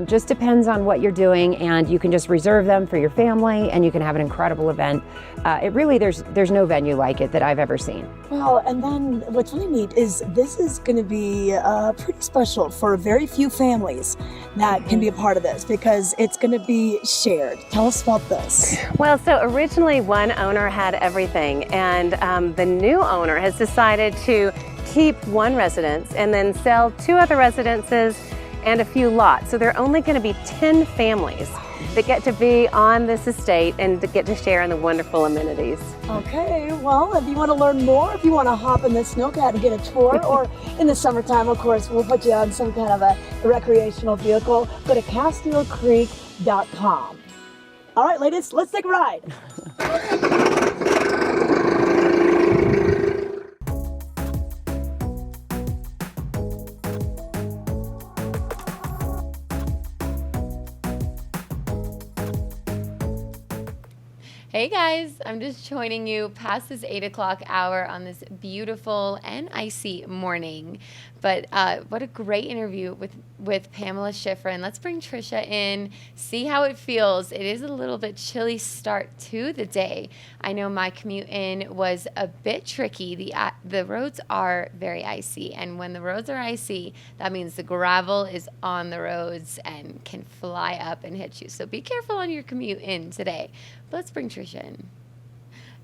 Just depends on what you're doing, and you can just reserve them for your family, and you can have an incredible event. It really, there's no venue like it that I've ever seen.
Well, and then what's really neat is this is going to be pretty special for very few families that can be a part of this because it's going to be shared. Tell us about this.
Well, so originally one owner had everything, and the new owner has decided to keep one residence and then sell 2 other residences and a few lots. So there are only going to be 10 families that get to be on this estate and to get to share in the wonderful amenities.
Okay, well, if you want to learn more, if you want to hop in the snowcat and get a tour, or in the summertime, of course, we'll put you on some kind of a recreational vehicle, go to CastileCreek.com. All right, ladies, let's take a ride.
Hey guys, I'm just joining you past this 8 o'clock hour on this beautiful and icy morning. But what a great interview with Pamela Schiffer. And let's bring Trisha in, see how it feels. It is a little bit chilly start to the day. I know my commute in was a bit tricky. The roads are very icy. And when the roads are icy, that means the gravel is on the roads and can fly up and hit you. So be careful on your commute in today. But let's bring Trisha in.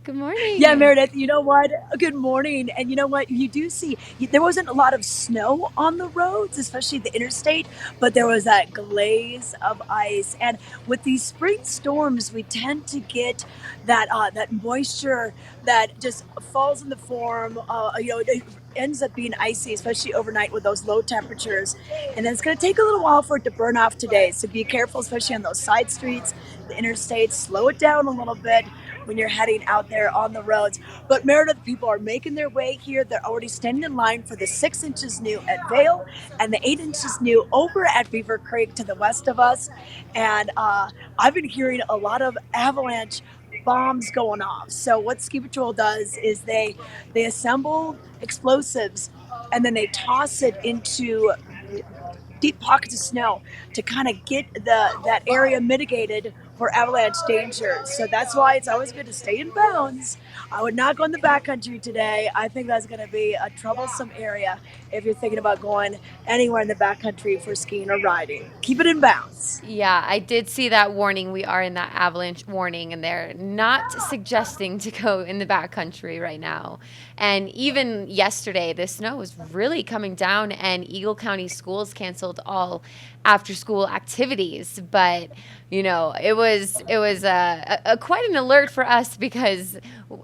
Good morning.
Yeah, Meredith, you know what? Good morning. And you know what? You do see, there wasn't a lot of snow on the roads, especially the interstate, but there was that glaze of ice. And with these spring storms, we tend to get that that moisture that just falls in the form, it ends up being icy, especially overnight with those low temperatures. And then it's going to take a little while for it to burn off today. So be careful, especially on those side streets, the interstates. Slow it down a little bit when you're heading out there on the roads. But Meredith, people are making their way here. They're already standing in line for the 6 inches new at Vail and the 8 inches new over at Beaver Creek to the west of us. And I've been hearing a lot of avalanche bombs going off. So what Ski Patrol does is they assemble explosives and then they toss it into deep pockets of snow to kind of get that area mitigated for avalanche danger. So that's why it's always good to stay in bounds. I would not go in the backcountry today. I think that's going to be a troublesome area if you're thinking about going anywhere in the backcountry for skiing or riding. Keep it in bounds.
Yeah, I did see that warning. We are in that avalanche warning, and they're not suggesting to go in the backcountry right now. And even yesterday, the snow was really coming down, and Eagle County schools canceled all after-school activities. But it was a quite an alert for us because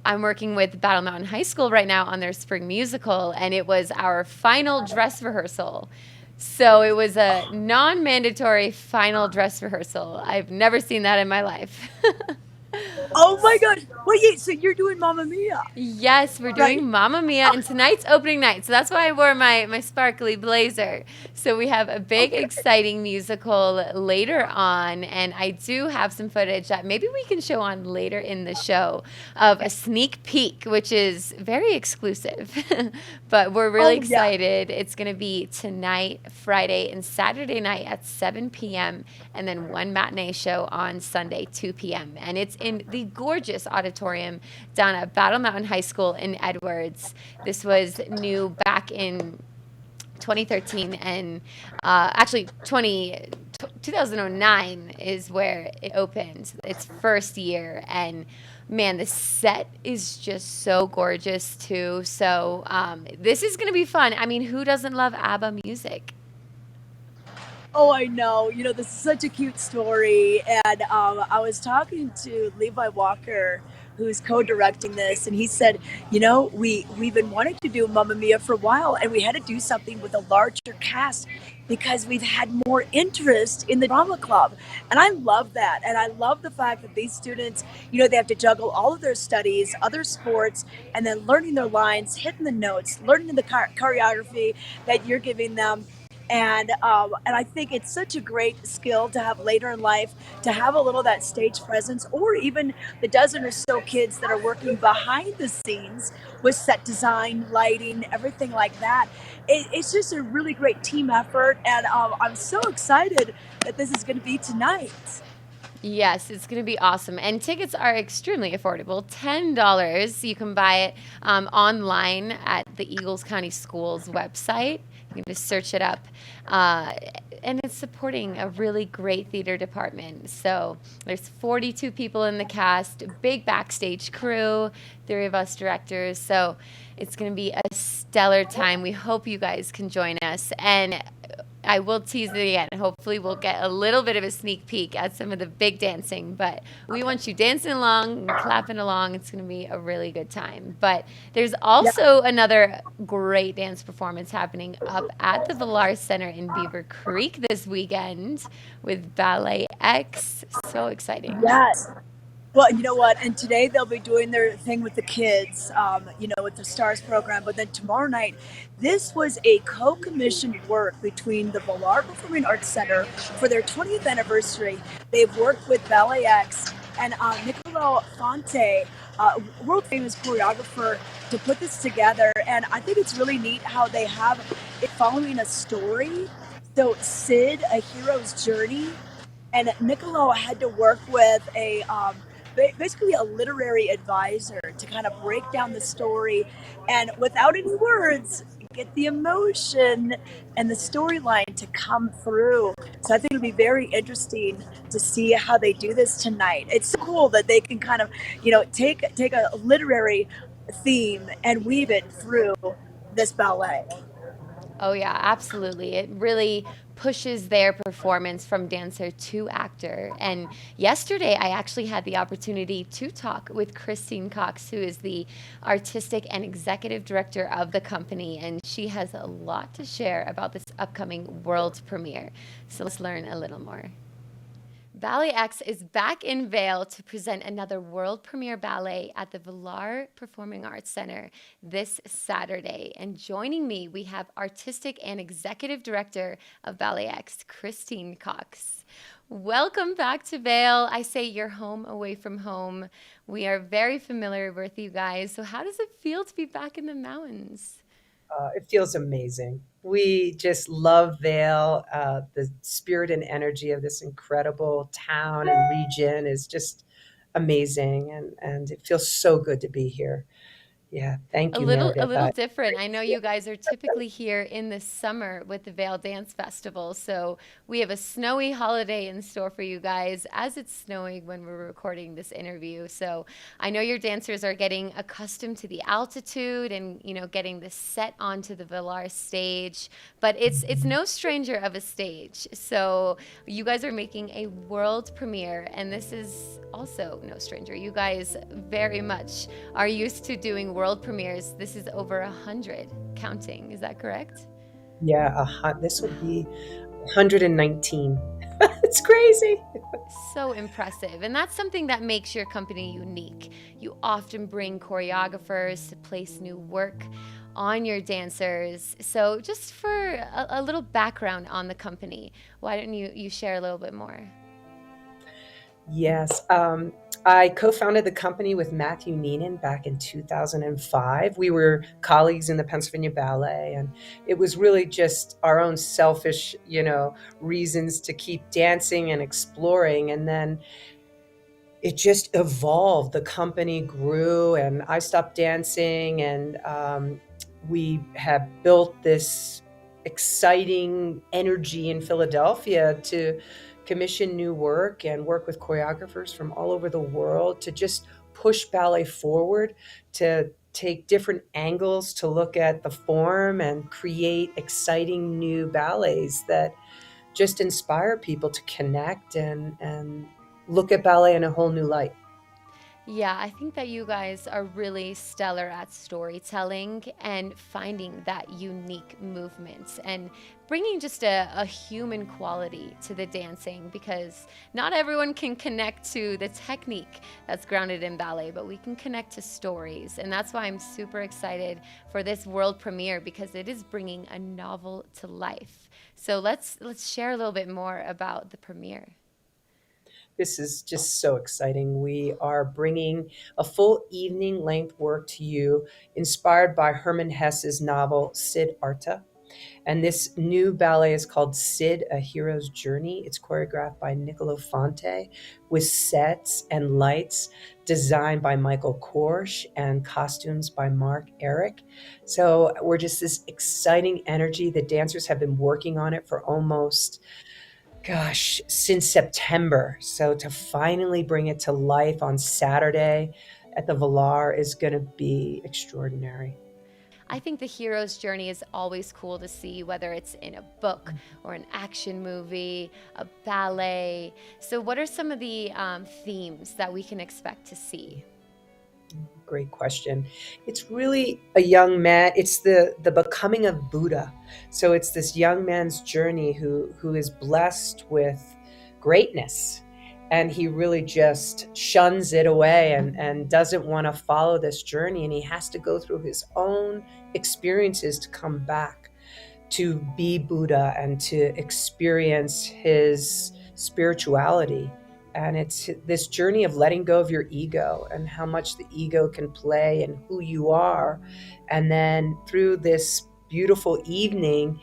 I'm working with Battle Mountain High School right now on their spring musical, and it was our final dress rehearsal. So it was a non-mandatory final dress rehearsal. I've never seen that in my life.
Oh my gosh. Wait, so you're doing Mamma Mia?
Yes, we're doing Mamma Mia, and tonight's opening night. So that's why I wore my sparkly blazer. So we have a big, exciting musical later on, and I do have some footage that maybe we can show on later in the show of a sneak peek, which is very exclusive. But we're really excited. It's going to be tonight, Friday, and Saturday night at 7 p.m., and then one matinee show on Sunday, 2 p.m. And it's in the gorgeous auditorium down at Battle Mountain High School in Edwards. This was new back in 2013, and actually 2009 is where it opened, its first year. And man, the set is just so gorgeous too. So this is going to be fun. I mean, who doesn't love ABBA music?
Oh, I know. This is such a cute story. And I was talking to Levi Walker, who's co-directing this, and he said, we've been wanting to do Mamma Mia for a while, and we had to do something with a larger cast because we've had more interest in the drama club. And I love that. And I love the fact that these students, they have to juggle all of their studies, other sports, and then learning their lines, hitting the notes, learning the choreography that you're giving them. And I think it's such a great skill to have later in life, to have a little of that stage presence, or even the dozen or so kids that are working behind the scenes with set design, lighting, everything like that. It's just a really great team effort, and I'm so excited that this is going to be tonight.
Yes, it's going to be awesome. And tickets are extremely affordable, $10. You can buy it online at the Eagles County Schools website. You can just search it up. And it's supporting a really great theater department. So there's 42 people in the cast, a big backstage crew, 3 of us directors. So it's going to be a stellar time. We hope you guys can join us. And I will tease it again. Hopefully we'll get a little bit of a sneak peek at some of the big dancing, but we want you dancing along, clapping along. It's going to be a really good time. But there's also another great dance performance happening up at the Villar Center in Beaver Creek this weekend with Ballet X. So exciting.
Yes. Well, you know what? And today they'll be doing their thing with the kids, with the STARS program. But then tomorrow night, this was a co-commissioned work between the Villar Performing Arts Center for their 20th anniversary. They've worked with Ballet X and Niccolo Fonte, world famous choreographer, to put this together. And I think it's really neat how they have it following a story. So Sid, a hero's journey, and Niccolo had to work with basically a literary advisor to kind of break down the story, and without any words, get the emotion and the storyline to come through. So I think it'll be very interesting to see how they do this tonight. It's so cool that they can kind of, take a literary theme and weave it through this ballet.
Oh, yeah, absolutely. It really pushes their performance from dancer to actor. And yesterday, I actually had the opportunity to talk with Christine Cox, who is the artistic and executive director of the company. And she has a lot to share about this upcoming world premiere. So let's learn a little more. Ballet X is back in Vail to present another world premiere ballet at the Villar Performing Arts Center this Saturday. And joining me, we have artistic and executive director of Ballet X, Christine Cox. Welcome back to Vail. I say you're home away from home. We are very familiar with you guys. So how does it feel to be back in the mountains?
It feels amazing. We just love Vail. The spirit and energy of this incredible town and region is just amazing, and it feels so good to be here. Yeah, thank you,
A
Meredith.
little different. I know you guys are typically here in the summer with the Vail Dance Festival, so we have a snowy holiday in store for you guys as it's snowing when we're recording this interview. So I know your dancers are getting accustomed to the altitude and, getting the set onto the Villar stage, but it's no stranger of a stage. So you guys are making a world premiere, and this is also no stranger. You guys very much are used to doing world premieres. This is over 100 counting. Is that correct?
Yeah, this would be 119. It's crazy.
So impressive. And that's something that makes your company unique. You often bring choreographers to place new work on your dancers. So just for a little background on the company, why don't you share a little bit more?
Yes. I co-founded the company with Matthew Neenan back in 2005. We were colleagues in the Pennsylvania Ballet, and it was really just our own selfish, reasons to keep dancing and exploring. And then it just evolved. The company grew, and I stopped dancing, and we have built this exciting energy in Philadelphia to commission new work and work with choreographers from all over the world to just push ballet forward, to take different angles to look at the form and create exciting new ballets that just inspire people to connect and look at ballet in a whole new light.
Yeah, I think that you guys are really stellar at storytelling and finding that unique movement and bringing just a human quality to the dancing, because not everyone can connect to the technique that's grounded in ballet, but we can connect to stories. And that's why I'm super excited for this world premiere, because it is bringing a novel to life. So let's share a little bit more about the premiere.
This is just so exciting. We are bringing a full evening length work to you inspired by Hermann Hesse's novel Cid Arta. And this new ballet is called Cid, A Hero's Journey. It's choreographed by Niccolo Fonte with sets and lights designed by Michael Korsch and costumes by Mark Eric. So we're just this exciting energy. The dancers have been working on it for almost since September. So to finally bring it to life on Saturday at the Villar is going to be extraordinary.
I think the hero's journey is always cool to see, whether it's in a book or an action movie, a ballet. So what are some of the themes that we can expect to see?
Great question. It's really a young man. It's the becoming of Buddha. So it's this young man's journey who is blessed with greatness, and he really just shuns it away and doesn't want to follow this journey, and he has to go through his own experiences to come back to be Buddha and to experience his spirituality. And it's this journey of letting go of your ego and how much the ego can play and who you are. And then through this beautiful evening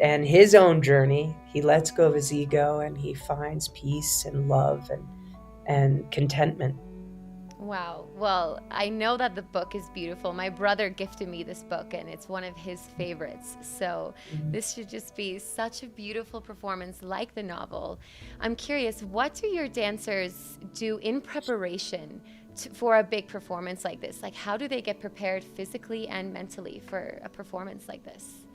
and his own journey, he lets go of his ego and he finds peace and love and contentment.
Wow. Well, I know that the book is beautiful. My brother gifted me this book, and it's one of his favorites. So this should just be such a beautiful performance like the novel. I'm curious, what do your dancers do in preparation for a big performance like this? Like, how do they get prepared physically and mentally for a performance like this?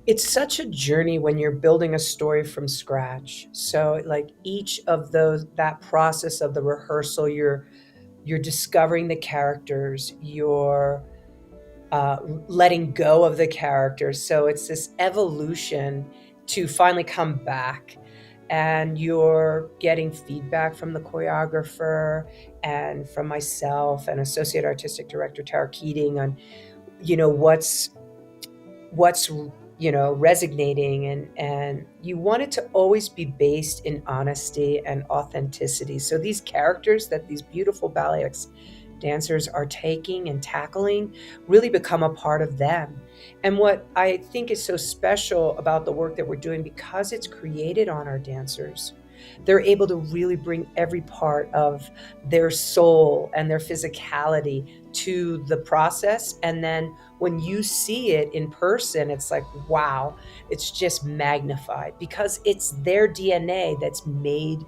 It's such a journey when you're building a story from scratch. So like each of that process of the rehearsal, you're discovering the characters, you're letting go of the characters. So it's this evolution to finally come back, and you're getting feedback from the choreographer and from myself and Associate Artistic Director Tara Keating on, what's resonating, and you want it to always be based in honesty and authenticity. So these characters that these beautiful ballet dancers are taking and tackling really become a part of them. And what I think is so special about the work that we're doing, because it's created on our dancers, they're able to really bring every part of their soul and their physicality to the process. And then when you see it in person, it's like, wow, it's just magnified, because it's their DNA that's made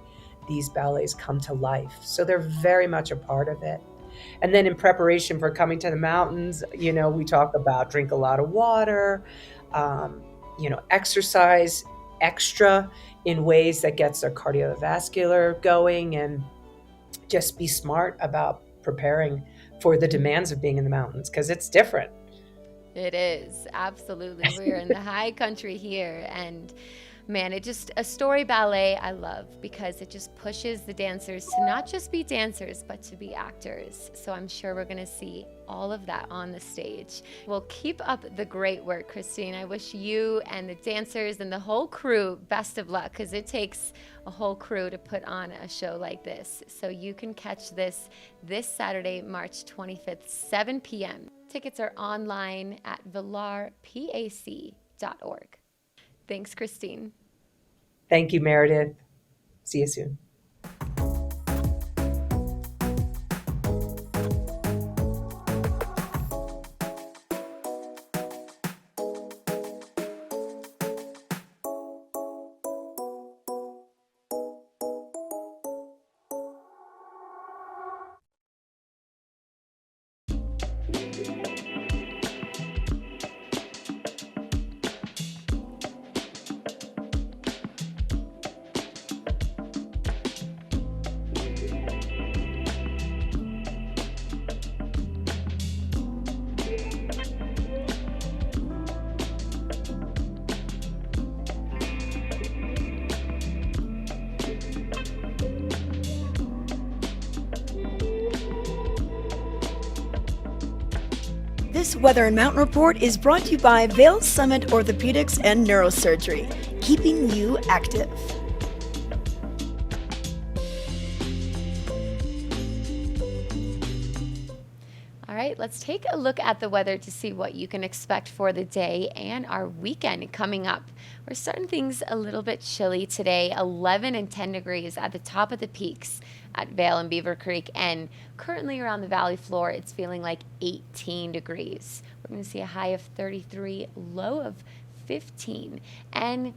these ballets come to life. So they're very much a part of it. And then in preparation for coming to the mountains, we talk about drink a lot of water, exercise extra in ways that gets their cardiovascular going, and just be smart about preparing for the demands of being in the mountains, because it's different.
It is, absolutely. We're in the high country here, and man, a story ballet I love, because it just pushes the dancers to not just be dancers, but to be actors. So I'm sure we're gonna see all of that on the stage. Well, keep up the great work, Christine. I wish you and the dancers and the whole crew best of luck, because it takes a whole crew to put on a show like this. So you can catch this Saturday, March 25th, 7 p.m. Tickets are online at villarpac.org. Thanks, Christine.
Thank you, Meredith. See you soon.
This Weather and Mountain Report is brought to you by Vail Summit Orthopedics and Neurosurgery, keeping you active.
All right, let's take a look at the weather to see what you can expect for the day and our weekend coming up. We're starting things a little bit chilly today, 11 and 10 degrees at the top of the peaks at Vail and Beaver Creek, and currently around the valley floor, it's feeling like 18 degrees. We're going to see a high of 33, low of 15, and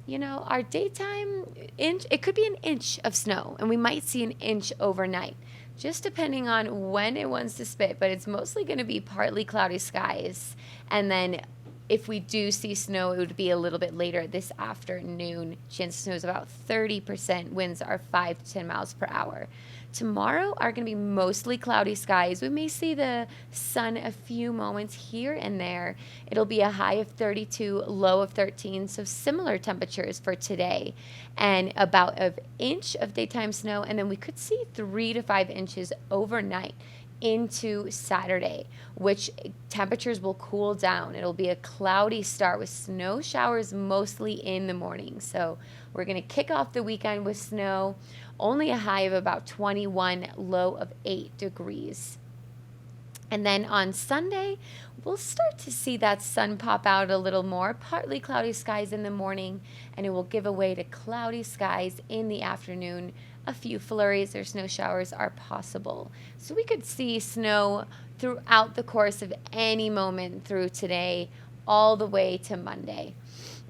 you know, our daytime it could be an inch of snow, and we might see an inch overnight, just depending on when it wants to spit, but it's mostly going to be partly cloudy skies. And then if we do see snow, it would be a little bit later this afternoon. Chance of snow is about 30%. Winds are 5 to 10 miles per hour. Tomorrow are going to be mostly cloudy skies. We may see the sun a few moments here and there. It'll be a high of 32, low of 13, so similar temperatures for today. And about an inch of daytime snow, and then we could see 3 to 5 inches overnight into Saturday, which temperatures will cool down. It'll be a cloudy start with snow showers mostly in the morning. So we're going to kick off the weekend with snow, only a high of about 21, low of 8 degrees. And then on Sunday, we'll start to see that sun pop out a little more, partly cloudy skies in the morning, and it will give way to cloudy skies in the afternoon. A few flurries or snow showers are possible. So we could see snow throughout the course of any moment through today, all the way to Monday.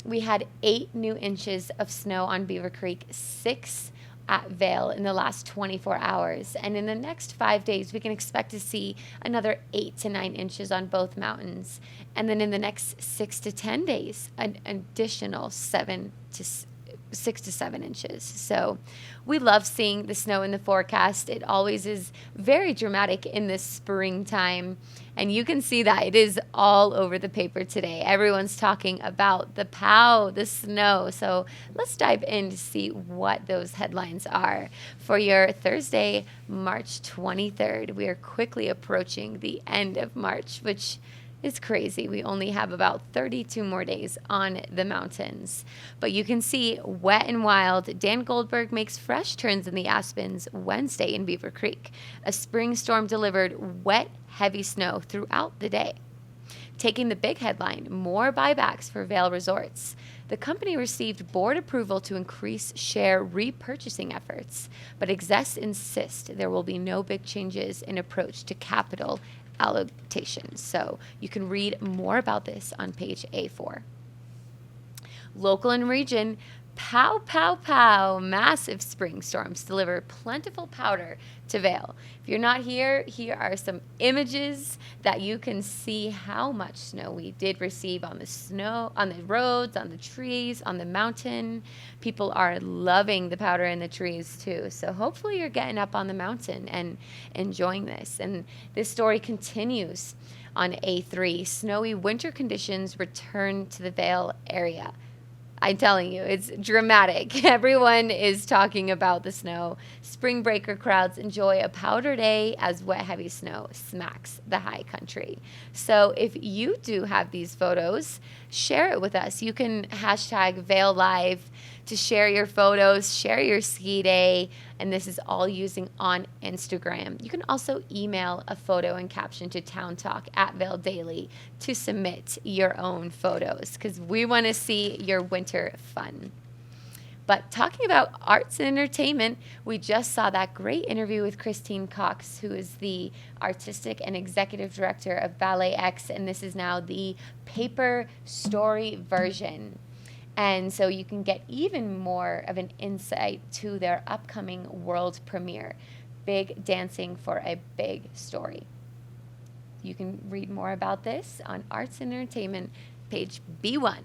We had 8 new inches of snow on Beaver Creek, 6 at Vail in the last 24 hours. And in the next 5 days, we can expect to see another 8 to 9 inches on both mountains. And then in the next 6 to 10 days, an additional 6 to 7 inches. So we love seeing the snow in the forecast. It always is very dramatic in this springtime. And you can see that it is all over the paper today. Everyone's talking about the POW, the snow. So let's dive in to see what those headlines are. For your Thursday, March 23rd, we are quickly approaching the end of March, which is crazy. We only have about 32 more days on the mountains. But you can see wet and wild. Dan Goldberg makes fresh turns in the Aspens Wednesday in Beaver Creek. A spring storm delivered wet, heavy snow throughout the day. Taking the big headline, more buybacks for Vail Resorts. The company received board approval to increase share repurchasing efforts, but execs insist there will be no big changes in approach to capital allocation. So you can read more about this on page A4. Local and region, pow, pow, pow, massive spring storms deliver plentiful powder to Vail. If you're not here, here are some images that you can see how much snow we did receive on the snow, on the roads, on the trees, on the mountain. People are loving the powder in the trees too. So hopefully you're getting up on the mountain and enjoying this. And this story continues on A3. Snowy winter conditions return to the Vail area. I'm telling you, it's dramatic. Everyone is talking about the snow. Spring breaker crowds enjoy a powder day as wet, heavy snow smacks the high country. So if you do have these photos, share it with us. You can hashtag Vail Live to share your photos, share your ski day, and this is all using on Instagram. You can also email a photo and caption to towntalk@Vail Daily to submit your own photos because we want to see your winter fun. But talking about arts and entertainment, we just saw that great interview with Christine Cox, who is the artistic and executive director of Ballet X, and this is now the paper story version. And so you can get even more of an insight to their upcoming world premiere, Big Dancing for a Big Story. You can read more about this on Arts and Entertainment, page B1.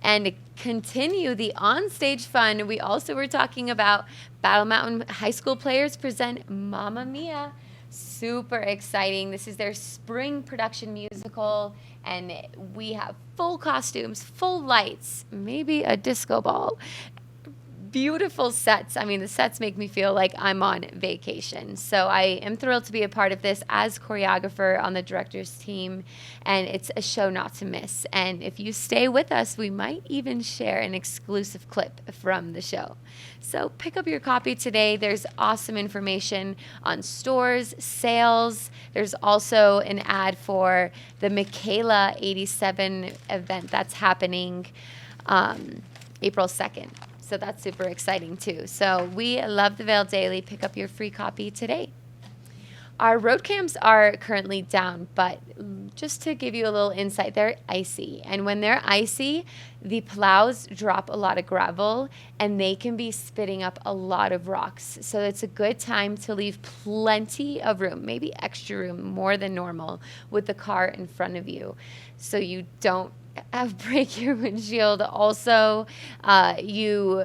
And to continue the onstage fun, we also were talking about Battle Mountain High School players present Mamma Mia. Super exciting. This is their spring production musical, and we have full costumes, full lights, maybe a disco ball. beautiful sets. I mean, the sets make me feel like I'm on vacation. So I am thrilled to be a part of this as choreographer on the director's team, and it's a show not to miss. And if you stay with us, we might even share an exclusive clip from the show. So pick up your copy today. There's awesome information on stores, sales. There's also an ad for the Michaela 87 event that's happening April 2nd. So that's super exciting too. So we love the Vail Daily. Pick up your free copy today. Our road cams are currently down, but just to give you a little insight, they're icy. And when they're icy, the plows drop a lot of gravel and they can be spitting up a lot of rocks. So it's a good time to leave plenty of room, maybe extra room, more than normal, with the car in front of you, so you don't break your windshield. Also, you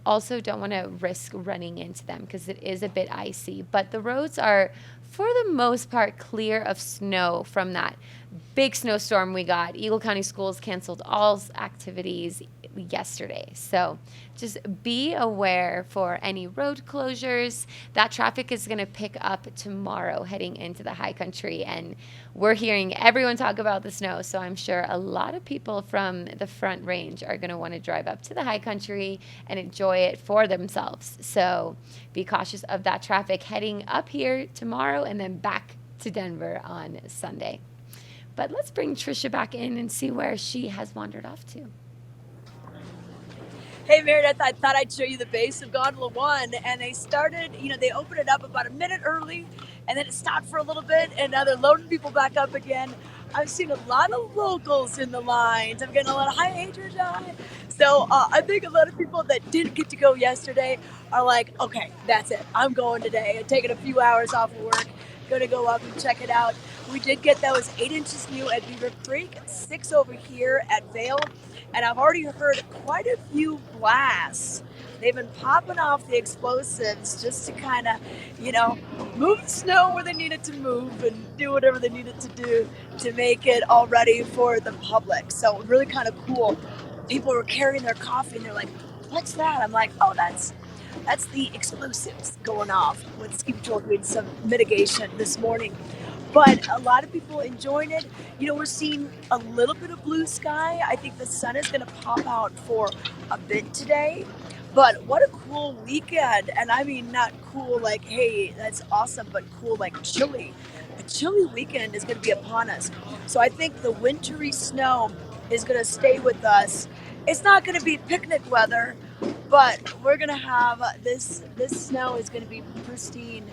also don't want to risk running into them because it is a bit icy. But the roads are, for the most part, clear of snow from that big snowstorm we got. Eagle County Schools canceled all activities yesterday. So just be aware for any road closures. That traffic is going to pick up tomorrow heading into the high country. And we're hearing everyone talk about the snow. So I'm sure a lot of people from the Front Range are going to want to drive up to the high country and enjoy it for themselves. So be cautious of that traffic heading up here tomorrow and then back to Denver on Sunday. But let's bring Trisha back in and see where she has wandered off to.
Hey Meredith, I thought I'd show you the base of Gondola 1, and they started, they opened it up about a minute early, and then it stopped for a little bit, and now they're loading people back up again. I've seen a lot of locals in the lines. I'm getting a lot of hi, Adrian. So I think a lot of people that didn't get to go yesterday are like, okay, that's it. I'm going today. I'm taking a few hours off of work. Going to go up and check it out. We did get those 8 inches new at Beaver Creek, 6 over here at Vail, and I've already heard quite a few blasts. They've been popping off the explosives just to kind of, move the snow where they need it to move and do whatever they needed to do to make it all ready for the public. So really kind of cool. People were carrying their coffee and they're like, what's that? I'm like, oh, that's the explosives going off with Ski Patrol doing some mitigation this morning. But a lot of people enjoying it. We're seeing a little bit of blue sky. I think the sun is going to pop out for a bit today. But what a cool weekend. And I mean, not cool like, hey, that's awesome, but cool like chilly. A chilly weekend is going to be upon us. So I think the wintry snow is going to stay with us. It's not going to be picnic weather, but we're going to have this snow is going to be pristine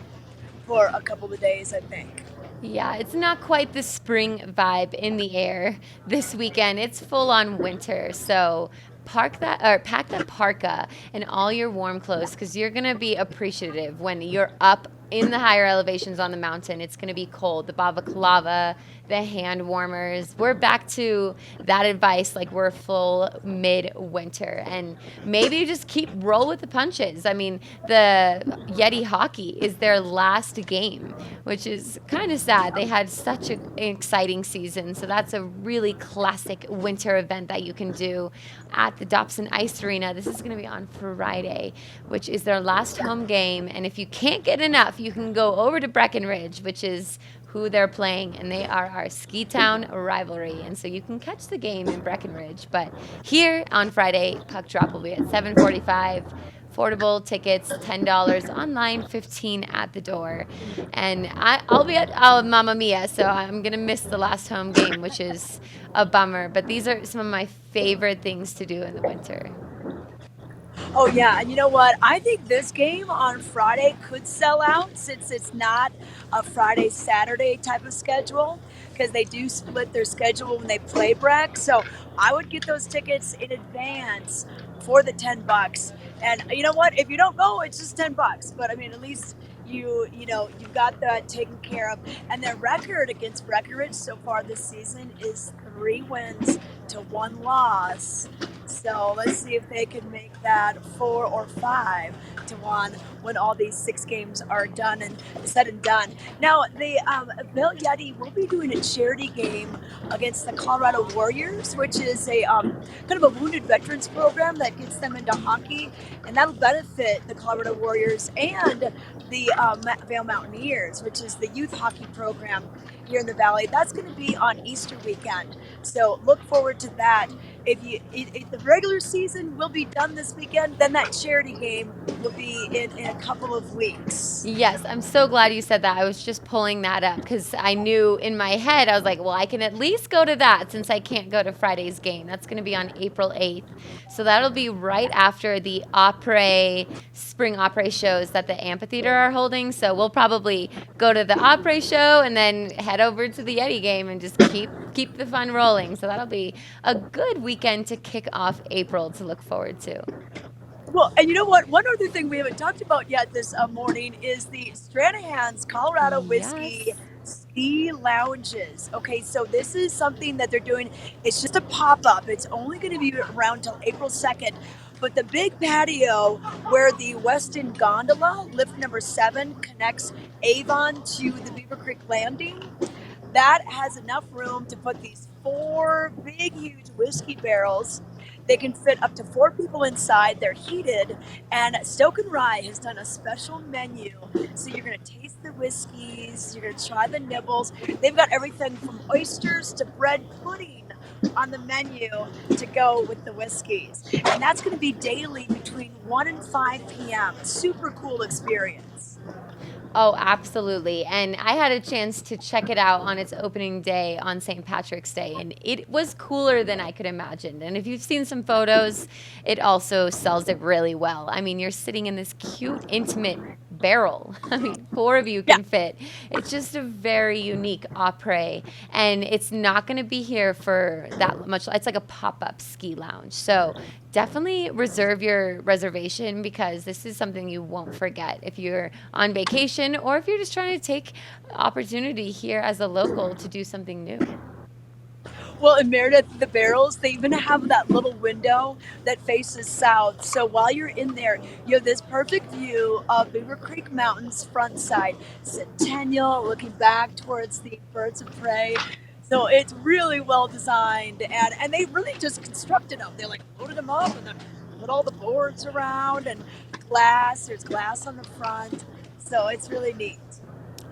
for a couple of days, I think.
Yeah, it's not quite the spring vibe in the air this weekend. It's full on winter. So pack that parka and all your warm clothes, because you're going to be appreciative when you're up in the higher elevations on the mountain. It's going to be cold. The balaclava, the hand warmers. We're back to that advice like we're full mid-winter. And maybe just roll with the punches. I mean, the Yeti hockey is their last game, which is kind of sad. They had such an exciting season. So that's a really classic winter event that you can do at the Dobson Ice Arena. This is going to be on Friday, which is their last home game. And if you can't get enough, you can go over to Breckenridge, which is who they're playing, and they are our Ski Town rivalry. And so you can catch the game in Breckenridge. But here on Friday, puck drop will be at 7:45. Affordable tickets, $10 online, $15 at the door. And I'll be at Mamma Mia, so I'm going to miss the last home game, which is a bummer. But these are some of my favorite things to do in the winter.
Oh, yeah. And you know what? I think this game on Friday could sell out since it's not a Friday-Saturday type of schedule, because they do split their schedule when they play Breck. So I would get those tickets in advance for the $10. And you know what? If you don't go, it's just $10. But I mean, at least you've got that taken care of. And their record against Breckenridge so far this season is 3 wins to 1 loss. So let's see if they can make that 4 or 5 to 1 when all these 6 games are done and said and done. Now, the Vail Yeti will be doing a charity game against the Colorado Warriors, which is a kind of a wounded veterans program that gets them into hockey, and that'll benefit the Colorado Warriors and the Vail Mountaineers, which is the youth hockey program here in the Valley. That's going to be on Easter weekend. So look forward to that. If the regular season will be done this weekend, then that charity game will be in a couple of weeks.
Yes, I'm so glad you said that. I was just pulling that up because I knew in my head, I was like, well, I can at least go to that since I can't go to Friday's game. That's going to be on April 8th. So that'll be right after the spring opera shows that the amphitheater are holding. So we'll probably go to the opera show and then head over to the Yeti game and just keep the fun rolling. So that'll be a good weekend to kick off April to look forward to.
Well, and you know what? One other thing we haven't talked about yet this morning is the Stranahan's Colorado Whiskey Ski Lounges. Okay, so this is something that they're doing. It's just a pop-up. It's only going to be around till April 2nd. But the big patio where the Weston Gondola, lift number 7, connects Avon to the Beaver Creek Landing, that has enough room to put these 4 big, huge whiskey barrels. They can fit up to 4 people inside. They're heated, and Stoke and Rye has done a special menu. So you're going to taste the whiskeys, you're going to try the nibbles. They've got everything from oysters to bread pudding on the menu to go with the whiskeys. And that's going to be daily between 1 and 5 p.m. Super cool experience.
Oh, absolutely. And I had a chance to check it out on its opening day on St. Patrick's Day, and it was cooler than I could imagine. And if you've seen some photos, it also sells it really well. I mean, you're sitting in this cute, intimate barrel. I mean, 4 of you can fit. It's just a very unique après, and it's not going to be here for that much. It's like a pop-up ski lounge. So definitely reserve your reservation because this is something you won't forget if you're on vacation or if you're just trying to take opportunity here as a local to do something new.
Well, in Meredith, the barrels, they even have that little window that faces south. So while you're in there, you have this perfect view of Beaver Creek Mountains front side, Centennial, looking back towards the birds of prey. So it's really well designed, and they really just constructed them. They like loaded them up and then put all the boards around and glass. There's glass on the front. So it's really neat.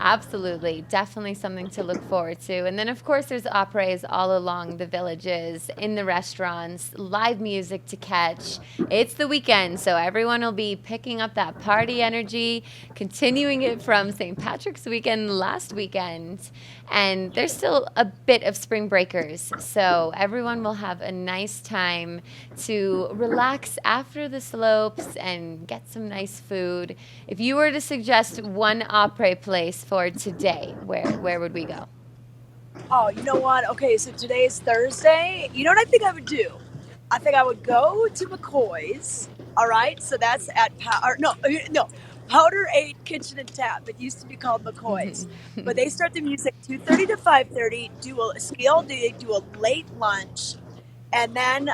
Absolutely. Definitely something to look forward to. And then, of course, there's operas all along the villages, in the restaurants, live music to catch. It's the weekend, so everyone will be picking up that party energy, continuing it from St. Patrick's weekend last weekend. And there's still a bit of spring breakers, so everyone will have a nice time to relax after the slopes and get some nice food. If you were to suggest one opera place for today, where would we go?
Oh, you know what? Okay, so today is Thursday. You know what I think I would do? I think I would go to McCoy's. All right, so that's at Powder 8 Kitchen and Tap. It used to be called McCoy's, but they start the music 2:30 to 5:30. Do a ski all day. Do a late lunch, and then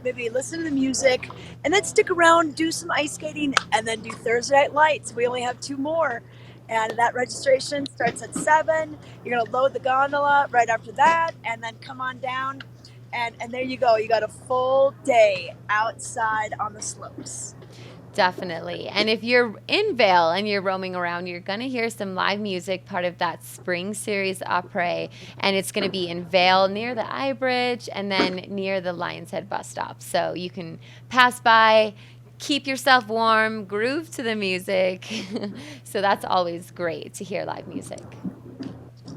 maybe listen to the music, and then stick around, do some ice skating, and then do Thursday Night Lights. We only have 2 more. And that registration starts at 7. You're going to load the gondola right after that and then come on down. And there you go. You got a full day outside on the slopes.
Definitely. And if you're in Vail and you're roaming around, you're going to hear some live music, part of that spring series opera. And it's going to be in Vail near the I Bridge and then near the Lion's Head bus stop. So you can pass by, keep yourself warm, groove to the music. So that's always great to hear live music.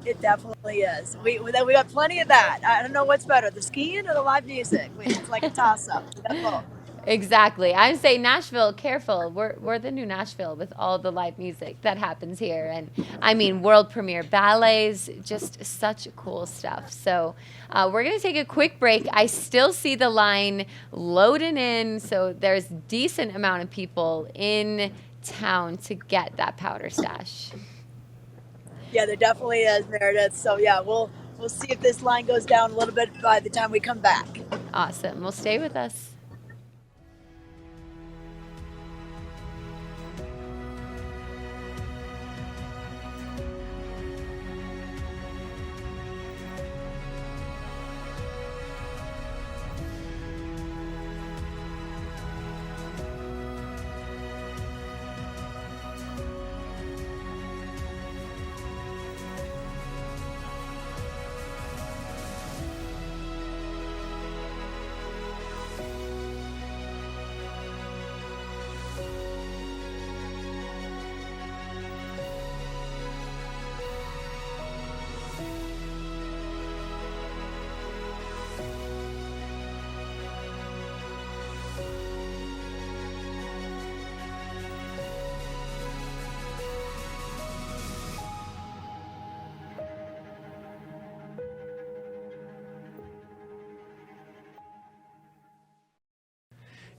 It definitely is. We got plenty of that. I don't know what's better, the skiing or the live music. It's like a toss-up. We got both.
Exactly. I say Nashville, careful. We're the new Nashville with all the live music that happens here. And I mean, world premiere ballets, just such cool stuff. So we're going to take a quick break. I still see the line loading in. So there's a decent amount of people in town to get that powder stash.
Yeah, there definitely is, Meredith. So yeah, we'll see if this line goes down a little bit by the time we come back.
Awesome. Well, stay with us.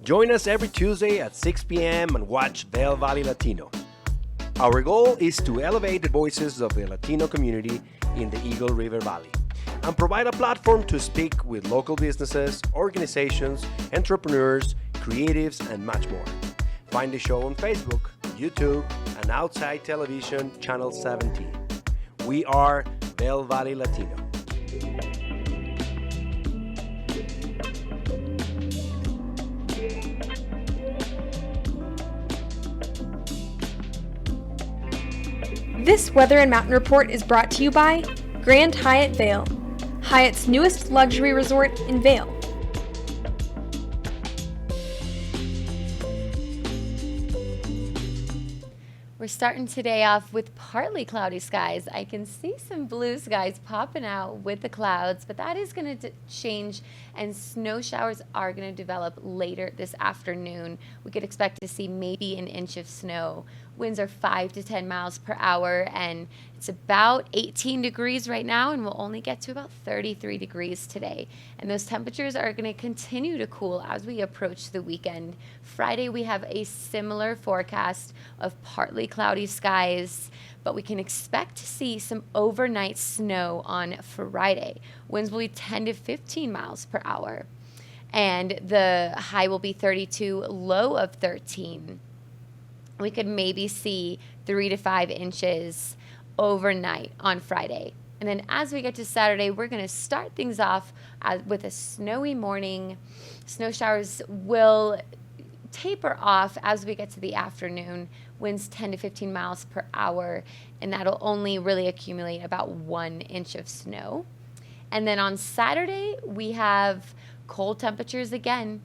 Join us every Tuesday at 6 p.m. and watch Vail Valley Latino. Our goal is to elevate the voices of the Latino community in the Eagle River Valley and provide a platform to speak with local businesses, organizations, entrepreneurs, creatives, and much more. Find the show on Facebook, YouTube, and Outside Television Channel 17. We are Vail Valley Latino.
This Weather and Mountain Report is brought to you by Grand Hyatt Vail, Hyatt's newest luxury resort in Vail.
We're starting today off with partly cloudy skies. I can see some blue skies popping out with the clouds, but that is going to change, and snow showers are going to develop later this afternoon. We could expect to see maybe an inch of snow. Winds are 5 to 10 miles per hour, and it's about 18 degrees right now, and we'll only get to about 33 degrees today. And those temperatures are going to continue to cool as we approach the weekend. Friday, we have a similar forecast of partly cloudy skies, but we can expect to see some overnight snow on Friday. Winds will be 10 to 15 miles per hour, and the high will be 32, low of 13. We could maybe see 3 to 5 inches overnight on Friday. And then as we get to Saturday, we're going to start things off with a snowy morning. Snow showers will taper off as we get to the afternoon. Winds 10 to 15 miles per hour, and that'll only really accumulate about 1 inch of snow. And then on Saturday, we have cold temperatures again,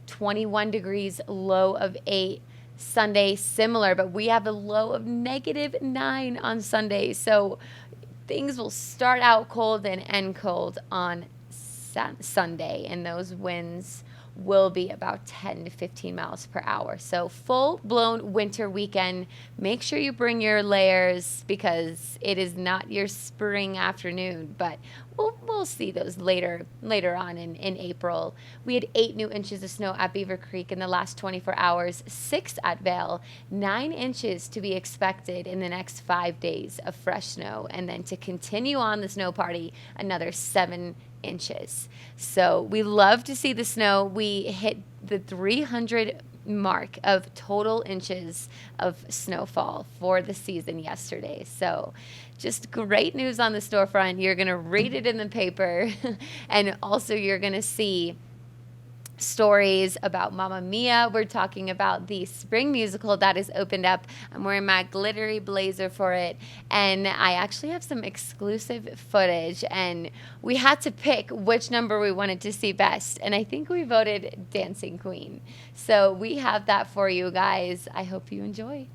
21 degrees, low of 8. Sunday, similar, but we have a low of -9 on Sunday. So things will start out cold and end cold on Sunday, and those winds will be about 10 to 15 miles per hour. So full-blown winter weekend. Make sure you bring your layers because it is not your spring afternoon, but we'll see those later on in April. We had 8 new inches of snow at Beaver Creek in the last 24 hours, 6 at Vail, 9 inches to be expected in the next 5 days of fresh snow, and then to continue on the snow party, another 7 inches. So we love to see the snow. We hit the 300 mark of total inches of snowfall for the season yesterday. So just great news on the storefront. You're going to read it in the paper, and also you're going to see stories about Mamma Mia. We're talking about the spring musical that is opened up. I'm wearing my glittery blazer for it, and I actually have some exclusive footage, and we had to pick which number we wanted to see best, and I think we voted Dancing Queen. So we have that for you guys. I hope you enjoy.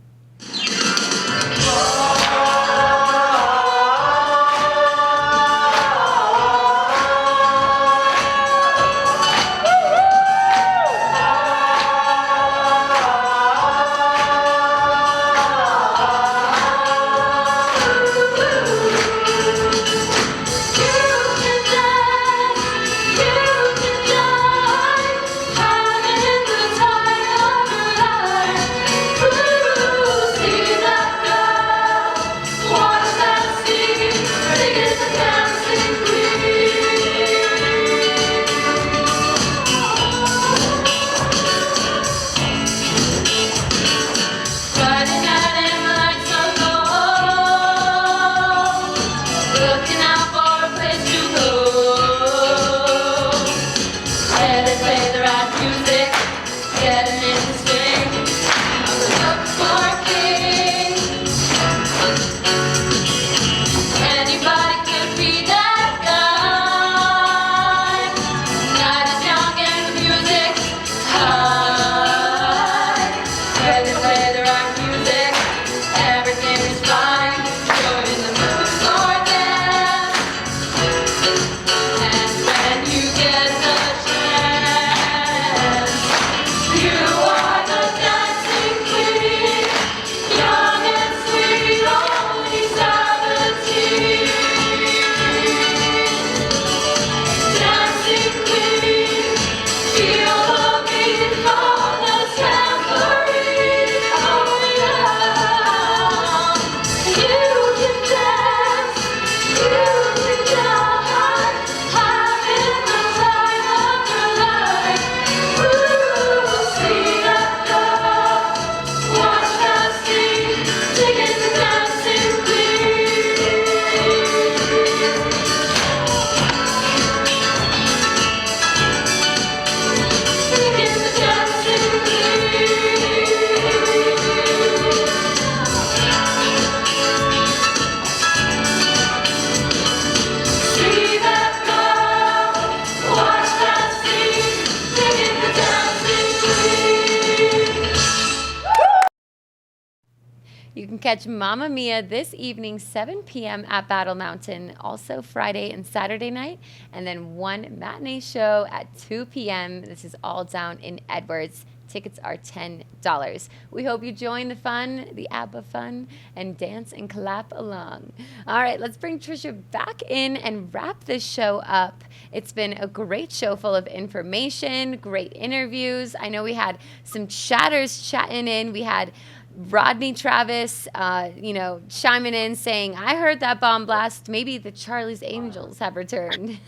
catch Mamma Mia this evening, 7 p.m. at Battle Mountain, also Friday and Saturday night, and then one matinee show at 2 p.m. This is all down in Edwards. Tickets are $10. We hope you join the fun, the ABBA fun, and dance and clap along. All right, let's bring Trisha back in and wrap this show up. It's been a great show full of information, great interviews. I know we had some chatters chatting in. We had Rodney Travis, chiming in saying, I heard that bomb blast. Maybe the Charlie's Angels have returned.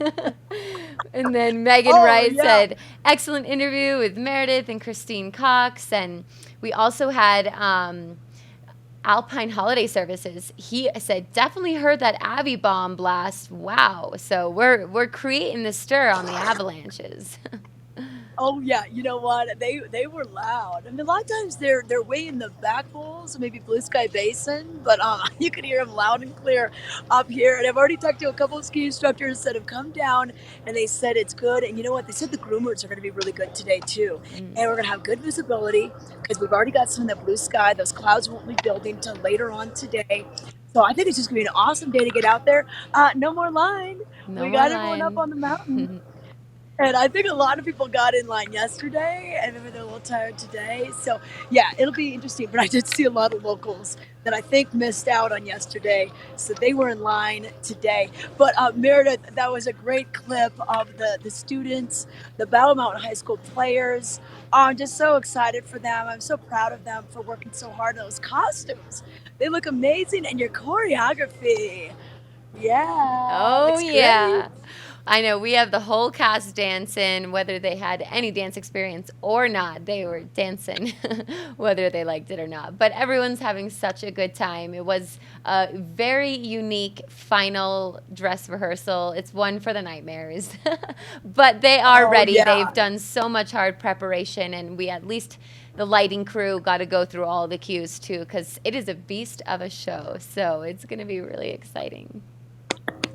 And then Megan Wright said, excellent interview with Meredith and Christine Cox. And we also had Alpine Holiday Services. He said, definitely heard that Abby bomb blast. Wow. So we're creating the stir on the avalanches.
Oh yeah, you know what? They were loud. I mean, a lot of times they're way in the back bowls, maybe Blue Sky Basin, but you could hear them loud and clear up here. And I've already talked to a couple of ski instructors that have come down, and they said it's good. And you know what? They said the groomers are going to be really good today too, and we're going to have good visibility because we've already got some of that blue sky. Those clouds won't be building till later on today. So I think it's just going to be an awesome day to get out there. No more line. We got everyone up on the mountain. And I think a lot of people got in line yesterday, and maybe they're a little tired today. So, yeah, it'll be interesting. But I did see a lot of locals that I think missed out on yesterday. So they were in line today. But Meredith, that was a great clip of the students, the Battle Mountain High School players. I'm just so excited for them. I'm so proud of them for working so hard on those costumes. They look amazing. And your choreography. Yeah.
Oh,
looks
yeah.
great.
I know we have the whole cast dancing, whether they had any dance experience or not. They were dancing, whether they liked it or not. But everyone's having such a good time. It was a very unique final dress rehearsal. It's one for the nightmares. But they are ready.
Yeah.
They've done so much hard preparation, and we at least the lighting crew got to go through all the cues too, because it is a beast of a show. So it's going to be really exciting.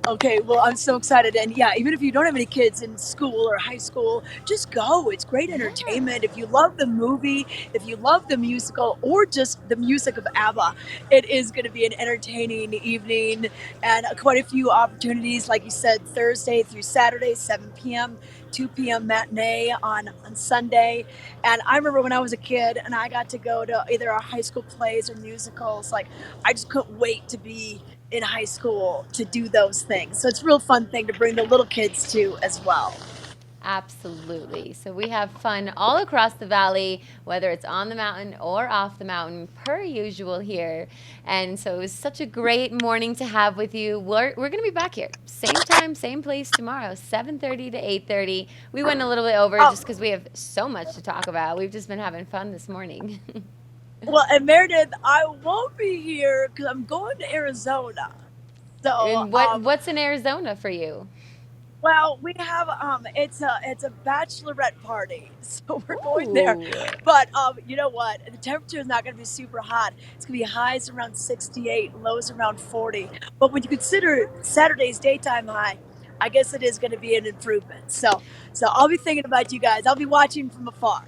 Okay, well, I'm so excited. And yeah, even if you don't have any kids in school or high school, just go. It's great entertainment. If you love the movie, if you love the musical, or just the music of ABBA, it is going to be an entertaining evening and quite a few opportunities. Like you said, Thursday through Saturday, 7 p.m., 2 p.m. matinee on Sunday. And I remember when I was a kid and I got to go to either our high school plays or musicals, like I just couldn't wait to be in high school to do those things. So it's a real fun thing to bring the little kids to as well.
Absolutely. So we have fun all across the valley, whether it's on the mountain or off the mountain, per usual here. And so it was such a great morning to have with you. We're going to be back here, same time, same place tomorrow, 7:30 to 8:30. We went a little bit over just because we have so much to talk about. We've just been having fun this morning.
Well, and Meredith, I won't be here because I'm going to Arizona. So,
And what's in Arizona for you?
well, we have it's a bachelorette party, so we're going there. But you know what? The temperature is not going to be super hot. It's going to be highs around 68, lows around 40. But when you consider Saturday's daytime high, I guess it is going to be an improvement. So I'll be thinking about you guys. I'll be watching from afar.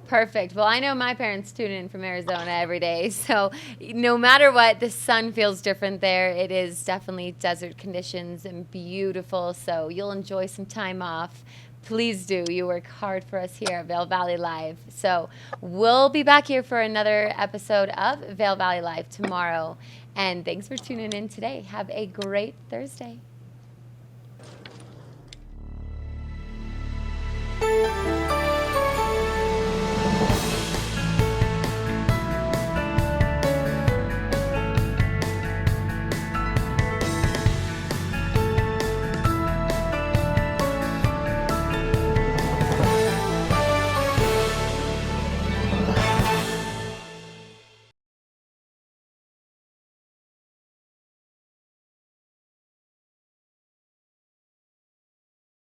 Perfect. Well, I know my parents tune in from Arizona every day. So no matter what, the sun feels different there. It is definitely desert conditions and beautiful. So you'll enjoy some time off. Please do. You work hard for us here at Vail Valley Live. So we'll be back here for another episode of Vail Valley Live tomorrow. And thanks for tuning in today. Have a great Thursday.